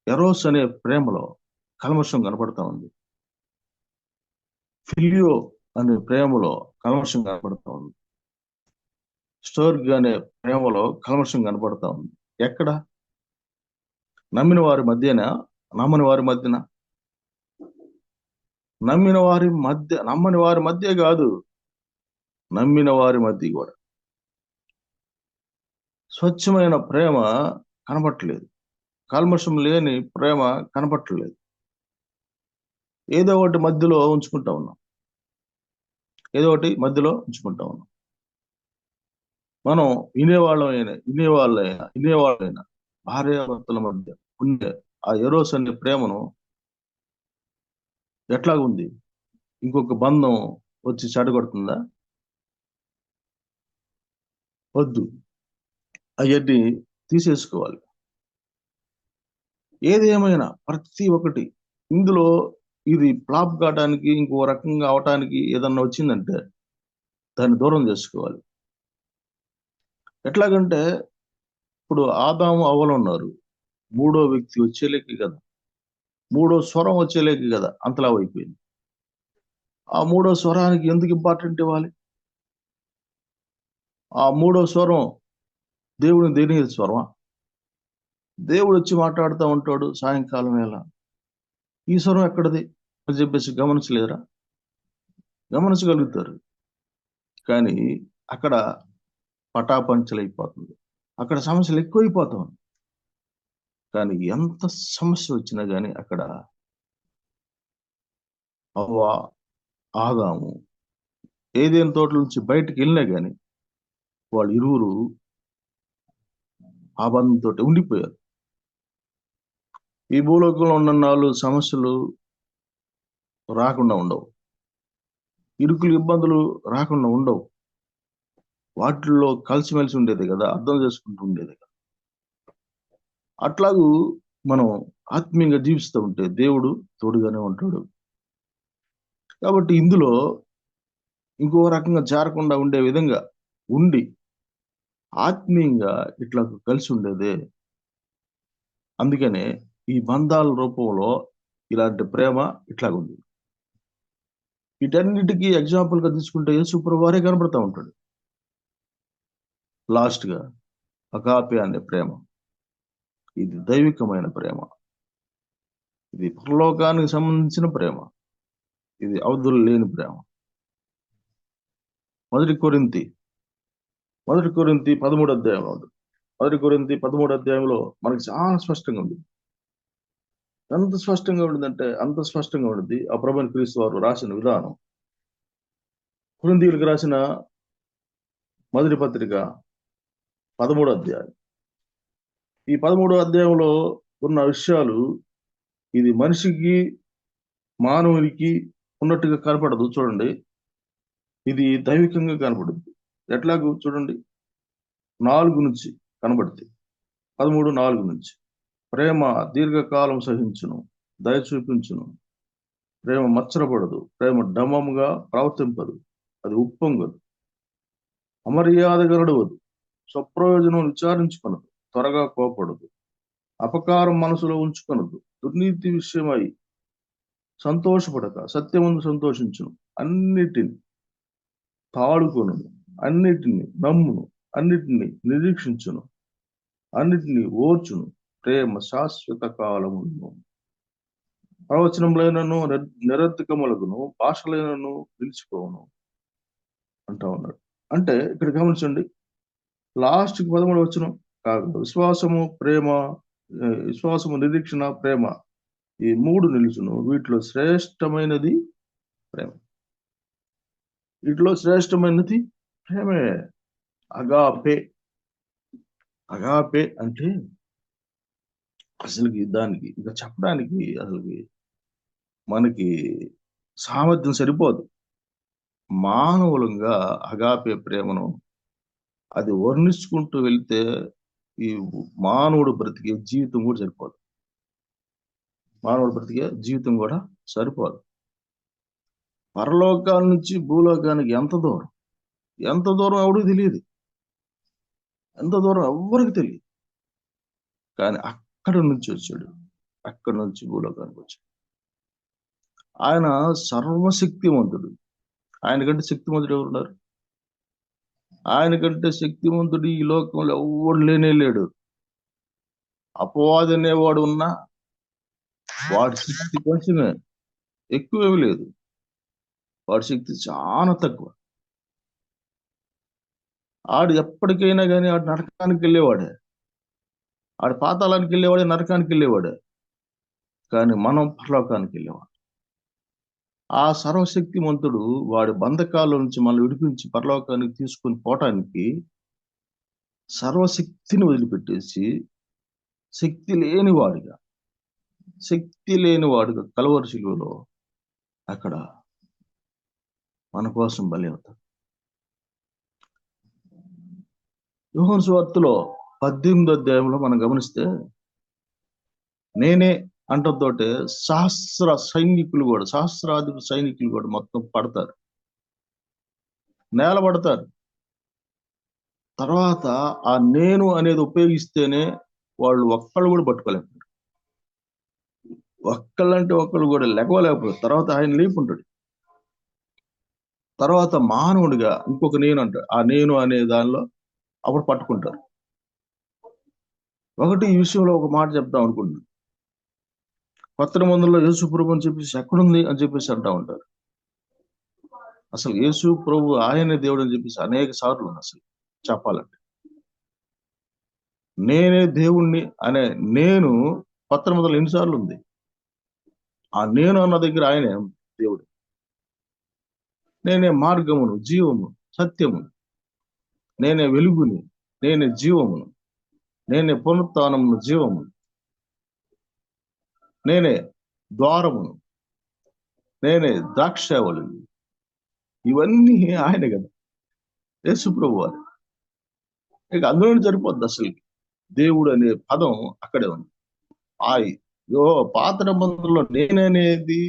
E: ఎరోస్ అనే ప్రేమలో కల్మషం కనపడతా ఉంది. ఫిలియో అనే ప్రేమలో కల్మషం కనపడతా ఉంది. స్టోర్గ్ అనే ప్రేమలో కల్మషం కనపడతా ఉంది. ఎక్కడ? నమ్మిన వారి మధ్యనా, నమ్మని వారి మధ్యన? నమ్మని వారి మధ్య కాదు, నమ్మిన వారి మధ్య కూడా స్వచ్ఛమైన ప్రేమ కనపట్టలేదు. కల్మషం లేని ప్రేమ కనపట్టలేదు. ఏదో ఒకటి మధ్యలో ఉంచుకుంటా ఉన్నాం. మనం వినేవాళ్ళైనా భార్యాభర్తల మధ్య ఉండే ఆ ఎరోస్ అనే ప్రేమను ఎట్లాగుంది? ఇంకొక బంధం వచ్చి చెడగొడుతుందా? వద్దు, అవన్నీ తీసేసుకోవాలి. ఏదేమైనా ప్రతి ఒక్కటి ఇందులో ఇది ఫ్లాప్ కావడానికి, ఇంకో రకంగా అవటానికి ఏదన్నా వచ్చిందంటే దాన్ని దూరం చేసుకోవాలి. ఎట్లాగంటే ఇప్పుడు ఆదాము అవ్వలు ఉన్నారు. మూడో వ్యక్తి వచ్చేలేకి కదా, మూడో స్వరం వచ్చేలేకి కదా అంతలా అయిపోయింది. ఆ మూడో స్వరానికి ఎందుకు ఇంపార్టెంట్ ఇవ్వాలి? ఆ మూడో స్వరం దేవుని దేని స్వరమా? దేవుడు వచ్చి మాట్లాడుతూ ఉంటాడు సాయంకాలం వేళ. ఈ స్వరం ఎక్కడది అని చెప్పేసి గమనించలేరా? గమనించగలుగుతారు. కానీ అక్కడ పటాపంచలైపోతుంది, అక్కడ సమస్యలు ఎక్కువైపోతాం. కానీ ఎంత సమస్య వచ్చినా కానీ అక్కడ అవ్వ, ఆదాము ఏదైనా తోటల నుంచి బయటికి వెళ్ళినా కానీ వాళ్ళు ఇరువురు ఆ బంధంతో ఉండిపోయారు. ఈ భూలోకంలో ఉన్న నాళ్ళు సమస్యలు రాకుండా ఉండవు, ఇరుకులు ఇబ్బందులు రాకుండా ఉండవు. వాటిల్లో కలిసిమెలిసి ఉండేది కదా, అర్థం చేసుకుంటూ ఉండేది కదా. అట్లాగూ మనం ఆత్మీయంగా జీవిస్తూ ఉంటే దేవుడు తోడుగానే ఉంటాడు. కాబట్టి ఇందులో ఇంకో రకంగా జారకుండా ఉండే విధంగా ఉండి ఆత్మీయంగా ఇట్లా కలిసి ఉండేదే. అందుకనే ఈ బంధాల రూపంలో ఇలాంటి ప్రేమ ఇట్లాగుంది. వీటన్నిటికీ ఎగ్జాంపుల్ గా తీసుకుంటే యేసుప్రభువు వారే కనబడతా ఉంటాడు. లాస్ట్ గా అగాపే అనే ప్రేమ, ఇది దైవికమైన ప్రేమ, ఇది పరలోకానికి సంబంధించిన ప్రేమ, ఇది అవధులు లేని ప్రేమ. మొదటి కొరింథీ 13వ అధ్యాయంలో ఉంటుంది. 1 కొరింథీ 13వ అధ్యాయంలో మనకి చాలా స్పష్టంగా ఉంది. ఎంత స్పష్టంగా ఉంటుందంటే అంత స్పష్టంగా ఉంటుంది ఆ ప్రభువైన క్రీస్తు వారు రాసిన విధానం. కొరింథీయులకు రాసిన మొదటి పత్రిక 13వ అధ్యాయం. ఈ 13వ అధ్యాయంలో ఉన్న విషయాలు ఇది మనిషికి, మానవునికి ఉన్నట్టుగా కనపడదు. చూడండి, ఇది దైవికంగా కనపడుద్ది. ఎట్లాగూ చూడండి, 4 నుంచి కనబడుతుంది. 13:4 నుంచి, ప్రేమ దీర్ఘకాలం సహించును, దయ చూపించును, ప్రేమ మచ్చరపడదు, ప్రేమ డమముగా ప్రవర్తింపదు, అది ఉప్పొంగదు, అమర్యాదగా నడవదు, స్వప్రయోజనం విచారించుకొనదు, త్వరగా కోపడదు, అపకారం మనసులో ఉంచుకొనదు, దుర్నీతి విషయమై సంతోషపడక సత్యమందు సంతోషించును, అన్నిటిని తాడుకొనును, అన్నిటిని నమ్మును, అన్నిటిని నిరీక్షించును, అన్నిటిని ఓర్చును, ప్రేమ శాశ్వత కాలమును. ప్రవచనములైనను నిరర్థకములగును, భాషలైనను నిలిచిపోవును అంటా ఉన్నాడు. అంటే ఇక్కడ గమనించండి, లాస్ట్కి 13వ వచనం కాదు, విశ్వాసము నిరీక్షణ ప్రేమ, ఈ 3 నిలుచును, వీటిలో శ్రేష్టమైనది ప్రేమ. వీటిలో శ్రేష్టమైనది ప్రేమే, అగాపే. అగాపే అంటే అసలుకి దానికి ఇంకా చెప్పడానికి అసలుకి మనకి సామర్థ్యం సరిపోదు. మానవులంగా అగాపే ప్రేమను అది వర్ణించుకుంటూ వెళ్తే ఈ మానవుడు బ్రతికే జీవితం కూడా సరిపోదు. మానవుడు బ్రతికే జీవితం కూడా సరిపోదు. పరలోకాల నుంచి భూలోకానికి ఎంత దూరం ఎవడికి తెలియదు, ఎంత దూరం ఎవ్వరికి తెలియదు. కానీ అక్కడి నుంచి వచ్చాడు, అక్కడి నుంచి భూలోకానికి వచ్చాడు. ఆయన సర్వశక్తివంతుడు. ఆయన కంటే శక్తివంతుడు ఎవరున్నారు? ఆయన కంటే శక్తివంతుడు ఈ లోకంలో ఎవడు లేడు. అపవాది అనేవాడు ఉన్నా వాడి శక్తి కొంచెమే, ఎక్కువేమి లేదు. వాడి శక్తి చాలా తక్కువ. ఆడు ఎప్పటికైనా కానీ ఆడు నరకానికి వెళ్ళేవాడే, ఆడు పాతాళానికి వెళ్ళేవాడే, నరకానికి వెళ్ళేవాడే. కానీ మనం పరలోకానికి వెళ్ళేవాడు. ఆ సర్వశక్తిమంతుడు వాడి బంధకాల నుంచి మనల్ని విడిపించి పరలోకానికి తీసుకొని పోవటానికి సర్వశక్తిని వదిలిపెట్టేసి శక్తి లేనివాడుగా కలువరి శిలువలో అక్కడ మన కోసం బలి అవుతాడు. యోహాను సువార్తలో 18వ అధ్యాయంలో మనం గమనిస్తే, నేనే అంటతోటే సహస్రాధిపతి సైనికులు కూడా మొత్తం పడతారు, నేలబడతారు. తర్వాత ఆ నేను అనేది ఉపయోగిస్తేనే వాళ్ళు ఒక్కళ్ళు కూడా పట్టుకోలేకపోయారు. ఒక్కళ్ళు కూడా లెగవలేకపోయారు. తర్వాత ఆయన లేపుంటాడు. తర్వాత మానవుడిగా ఇంకొక నేను అంటాడు. ఆ నేను అనే దానిలో అప్పుడు పట్టుకుంటారు. ఒకటి ఈ విషయంలో ఒక మాట చెప్తాం అనుకుంటున్నాను. కొత్త నిబంధనలో యేసు ప్రభు అని చెప్పేసి ఎక్కడుంది అని చెప్పేసి అంటా ఉంటారు. అసలు యేసు ప్రభు ఆయనే దేవుడు అని చెప్పేసి అనేక సార్లు ఉంది. అసలు చెప్పాలంటే నేనే దేవుణ్ణి అనే నేను కొత్త నిబంధనలు ఎన్నిసార్లు ఉంది. ఆ నేను అన్న దగ్గర ఆయనే దేవుడు. నేనే మార్గమును, జీవము, సత్యము, నేనే వెలుగుని, నేనే జీవమును, నేనే పునరుత్థానమును, జీవమును, నేనే ద్వారమును, నేనే ద్రాక్షావళి. ఇవన్నీ ఆయన కదా, యేసు ప్రభు వారు. ఇక అందులోనే సరిపోద్ది. అసలు దేవుడు అనే పదం అక్కడే ఉంది. పాత నిబంధనలో నేననేది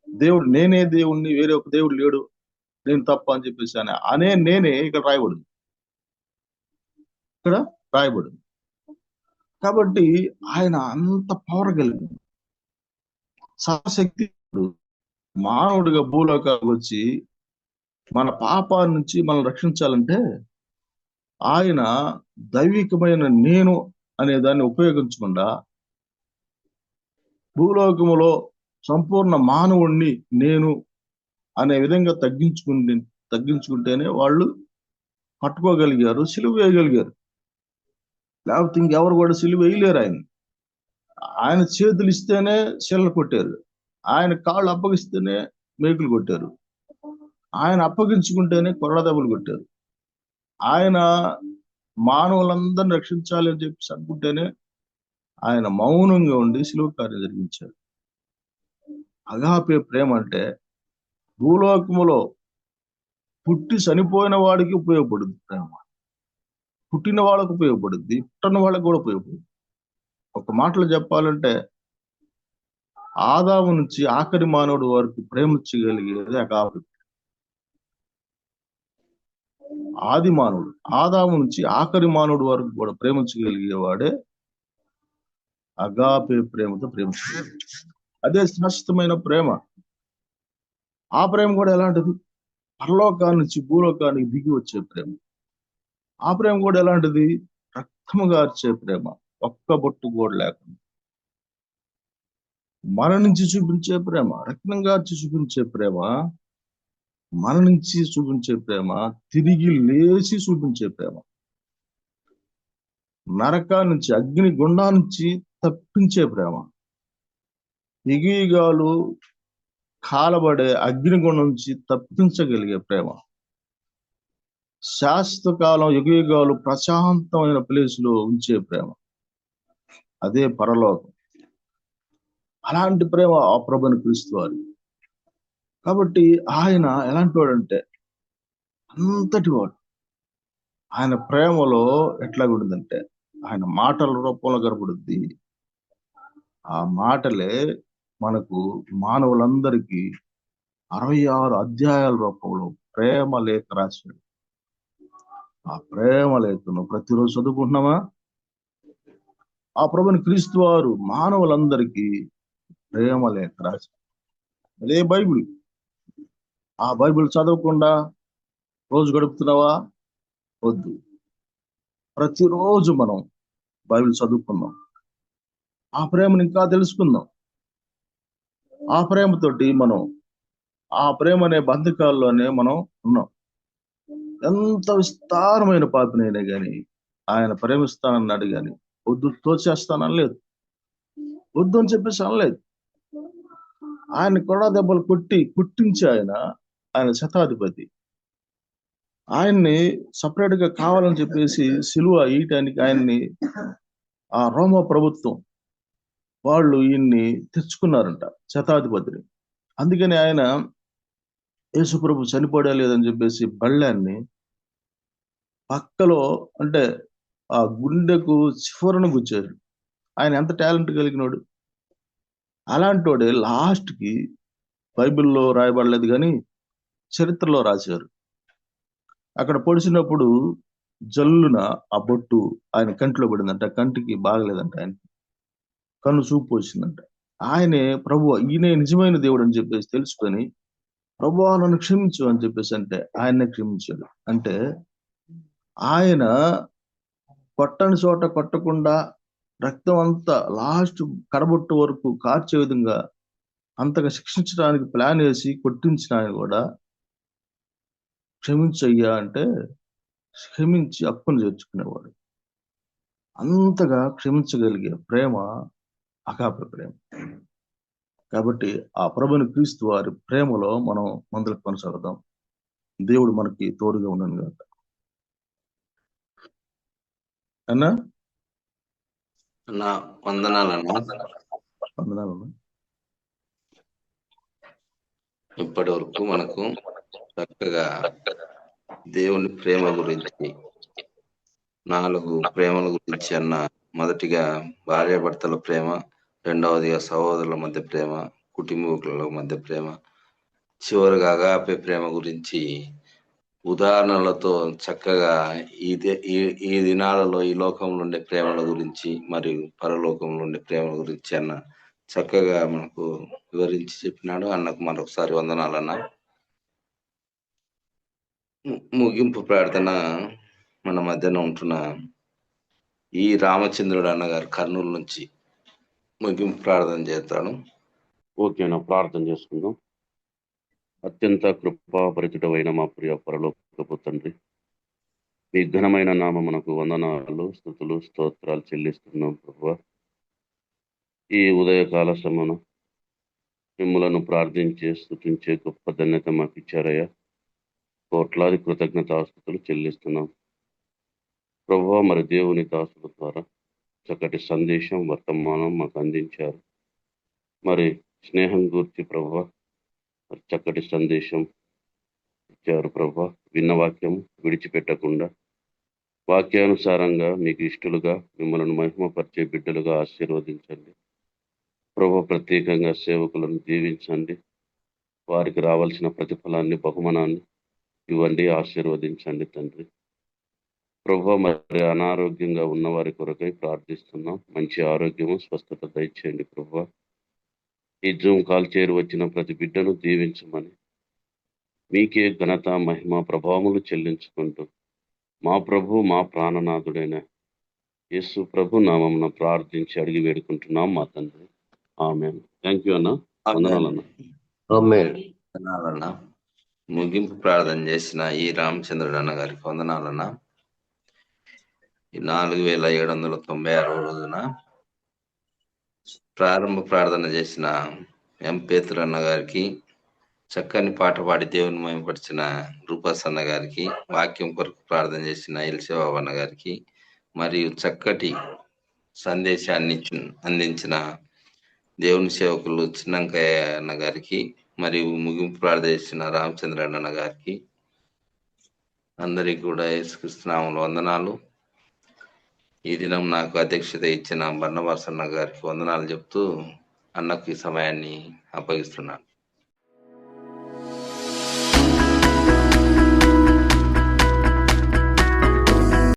E: దేవుడు, నేనే దేవుణ్ణి, వేరే ఒక దేవుడు లేడు, నేను తప్ప అని చెప్పేసి అనే నేనే ఇక్కడ రాయబడింది. ఇక్కడ రాయబడింది. కాబట్టి ఆయన అంత పవర్ కలిగి సర్వశక్తి మానవుడిగా భూలోకానికి వచ్చి మన పాపాల నుంచి మనం రక్షించాలంటే ఆయన దైవికమైన నేను అనే దాన్ని ఉపయోగించకుండా భూలోకములో సంపూర్ణ మానవుణ్ణి నేను అనే విధంగా తగ్గించుకుంటేనే వాళ్ళు పట్టుకోగలిగారు, సిలువ వేయగలిగారు. లేకపోతే ఇంకెవరు కూడా సిలువ వేయలేరు. ఆయన చేతులు ఇస్తేనే శిలలు కొట్టారు, ఆయన కాళ్ళు అప్పగిస్తేనే మేకులు కొట్టారు, ఆయన అప్పగించుకుంటేనే కొరడ దెబ్బలు కొట్టారు. ఆయన మానవులందరిని రక్షించాలి అని చెప్పి అనుకుంటేనే ఆయన మౌనంగా ఉండి శిలువ కార్యం జరిగించారు. అగాపే ప్రేమ అంటే భూలోకములో పుట్టి చనిపోయిన వాడికి ఉపయోగపడుద్ది ప్రేమ, పుట్టిన వాళ్ళకు ఉపయోగపడుద్ది, పుట్టిన వాళ్ళకి కూడా ఉపయోగపడుద్ది. ఒక మాటలో చెప్పాలంటే ఆదాము నుంచి ఆఖరి మానవుడి వరకు ప్రేమించగలిగేది అగాపే. ఆది మానవుడు ఆదాము నుంచి ఆఖరి మానవుడి వరకు కూడా ప్రేమించగలిగేవాడే అగాపే ప్రేమతో ప్రేమించగలిగాడు. అదే శాశ్వతమైన ప్రేమ. ఆ ప్రేమ కూడా ఎలాంటిది? పరలోకాన్ని నుంచి భూలోకానికి దిగి వచ్చే ప్రేమ. ఆ ప్రేమ కూడా ఎలాంటిది? రక్తము గార్చే ప్రేమ, ఒక్క బొట్టు కూడా లేకుండా మన నుంచి చూపించే ప్రేమ, రక్తం గార్చి చూపించే ప్రేమ, మన నుంచి చూపించే ప్రేమ, తిరిగి లేచి చూపించే ప్రేమ, నరకా నుంచి అగ్ని గుండా నుంచి తప్పించే ప్రేమ, యుగాలు కాలబడే అగ్నిగుండం నుంచి తప్పించగలిగే ప్రేమ, శాశ్వత కాలం యుగాలు ప్రశాంతమైన ప్లేస్ లో ఉంచే ప్రేమ, అదే పరలోకం. అలాంటి ప్రేమ ఆ ప్రభుని క్రీస్తు వారి. కాబట్టి ఆయన ఎలాంటి వాడంటే అంతటి వాడు. ఆయన ప్రేమలో ఎట్లా ఉంటుందంటే ఆయన మాటల రూపంలో కనపడుద్ది. ఆ మాటలే మనకు మానవులందరికీ 66 అధ్యాయాల రూపంలో ప్రేమ లేఖ రాశాడు. ఆ ప్రేమ లేఖను ప్రతిరోజు చదువుకుంటున్నామా? ఆ ప్రభుని క్రీస్తు వారు మానవులందరికీ ప్రేమ లేఖ రాశాడు. అదే బైబిల్. ఆ బైబిల్ చదవకుండా రోజు గడుపుతున్నావా? వద్దు. ప్రతిరోజు మనం బైబిల్ చదువుకుందాం, ఆ ప్రేమను ఇంకా తెలుసుకుందాం. ఆ ప్రేమతోటి మనం ఆ ప్రేమ అనే బంధకాల్లోనే మనం ఉన్నాం. ఎంత విస్తారమైన పాపినైనా కానీ ఆయన ప్రేమిస్తానన్నాడు, కానీ వద్దు తోచేస్తానని లేదు, వద్దు అని చెప్పేసి అనలేదు. ఆయన కొడా దెబ్బలు కుట్టించి ఆయన శతాధిపతి. ఆయన్ని సపరేట్ గా కావాలని చెప్పేసి సిలువ ఈయటానికి ఆయన్ని ఆ రోమా ప్రభుత్వం వాళ్ళు ఈయన్ని తెచ్చుకున్నారంట, శతాధిపతిని. అందుకని ఆయన యేసుప్రభు చనిపోయా లేదని చెప్పేసి బళ్ళాన్ని పక్కలో అంటే ఆ గుండెకు చివరను గుచ్చారు. ఆయన ఎంత టాలెంట్ కలిగినాడు. అలాంటి వాడే లాస్ట్ కి బైబిల్లో రాయబడలేదు కానీ చరిత్రలో రాశారు. అక్కడ పొడిచినప్పుడు జల్లున ఆ బొట్టు ఆయన కంటిలో పడిందంట. కంటికి బాగలేదంట, ఆయన కన్ను చూపు వచ్చిందంట. ఆయనే ప్రభువా, ఈయనే నిజమైన దేవుడు అని చెప్పేసి తెలుసుకొని ప్రభువా నన్ను క్షమించు అని చెప్పేసి అంటే ఆయన్నే క్షమించాడు. అంటే ఆయన కొట్టని చోట కొట్టకుండా రక్తం అంతా లాస్ట్ కడబొట్టు వరకు కార్చే విధంగా అంతగా శిక్షించడానికి ప్లాన్ వేసి కొట్టించిన ఆయన కూడా క్షమించయ్యా అంటే క్షమించి అప్పును చేర్చుకునేవాడు. అంతగా క్షమించగలిగే ప్రేమ అగాపే ప్రేమ. కాబట్టి ఆ ప్రభుని క్రీస్తు వారి ప్రేమలో మనం ముందుకు కొనసాగుదాం. దేవుడు మనకి తోడుగా ఉండను గాక. అన్నా
A: అన్నా వందనాలన్నా.
E: వందనాలన్నా.
A: ఇప్పటి వరకు మనకు చక్కగా దేవుని ప్రేమ గురించి 4 ప్రేమల గురించి అన్న. మొదటిగా భార్యాభర్తల ప్రేమ, రెండవదిగా సహోదరుల మధ్య ప్రేమ, కుటుంబీకుల మధ్య ప్రేమ, చివరిగా అగాపే ప్రేమ గురించి ఉదాహరణలతో చక్కగా ఈ దినాలలో ఈ లోకంలో ఉండే ప్రేమల గురించి మరియు పరలోకంలో ఉండే ప్రేమల గురించి అన్న చక్కగా మనకు వివరించి చెప్పినాడు. అన్నకు మరొకసారి వందనాలన్న. ముగింపు ప్రార్థన మన మధ్యన ఉంటున్న ఈ రామచంద్రుడు అన్నగారు కర్నూలు నుంచి ముగింపు ప్రార్థన చేస్తాడు.
F: ఓకేనా, ప్రార్థన చేసుకుందాం. అత్యంత కృపాపరిచుడమైన మా ప్రియ పరలోకపు తండ్రి, మీ ఘనమైన నామమునకు వందనాలు, స్తుతులు, స్తోత్రాలు చెల్లిస్తున్నాం ప్రభువా. ఈ ఉదయకాల సమయన మిమ్మలను ప్రార్థించే, స్తుతించే గొప్ప ధన్యత మాకు ఇచ్చారయ్యా. కోట్లాది కృతజ్ఞతాస్తుతులు చెల్లిస్తున్నాం ప్రభువా. మరి దేవుని దాసుల ద్వారా చక్కటి సందేశం, వర్తమానం మాకు అందించారు. మరి స్నేహం గూర్చి ప్రభువా మరి చక్కటి సందేశం ఇచ్చారు ప్రభువా. విన్న వాక్యం విడిచిపెట్టకుండా వాక్యానుసారంగా మీకు ఇష్టలుగా మిమ్మల్ని మహిమపరిచే బిడ్డలుగా ఆశీర్వదించండి ప్రభువా. ప్రత్యేకంగా సేవకులను దీవించండి. వారికి రావాల్సిన ప్రతిఫలాన్ని, బహుమానాన్ని ఇవ్వండి, ఆశీర్వదించండి తండ్రి ప్రభువా. మరి అనారోగ్యంగా ఉన్న వారి కొరకై ప్రార్థిస్తున్నాం. మంచి ఆరోగ్యము, స్వస్థత దయచేయండి ప్రభువా. ఈ జూమ్ కాల్ చేరి వచ్చిన ప్రతి బిడ్డను దీవించమని మీకే ఘనత, మహిమ, ప్రభావములు చెల్లించుకుంటూ మా ప్రభు, మా ప్రాణనాథుడైన యేసు ప్రభు నామమున ప్రార్థించి అడిగి వేడుకుంటున్నాం మా తండ్రి. ఆమేన్. థ్యాంక్ యూ అన్న. వందనాలన్న.
A: వందనాలన్నా. ముగింపు ప్రార్థన చేసిన ఈ రామచంద్రుడు అన్న గారికి వందనాలన్నా. ఈ 4796 రోజున ప్రారంభ ప్రార్థన చేసిన ఎం పేతురు అన్న గారికి, చక్కని పాట పాడి దేవుని మహిమపరిచిన రూపస్ అన్న గారికి, వాక్యం కొరకు ప్రార్థన చేసిన ఎల్సేబాబు అన్న గారికి, మరియు చక్కటి సందేశాన్ని అందించిన దేవుని సేవకులు చిన్నంకయ్య అన్న గారికి, మరియు ముగింపు ప్రార్థన చేసిన రామచంద్ర అన్న గారికి, అందరికీ కూడా యేసుక్రీస్తు నామములో వందనాలు. ఈ దినం నాకు అధ్యక్షత ఇచ్చిన బర్నబాస్ అన్న గారికి వందనాలు చెప్తూ అన్నకు ఈ సమయాన్ని అప్పగిస్తున్నాను.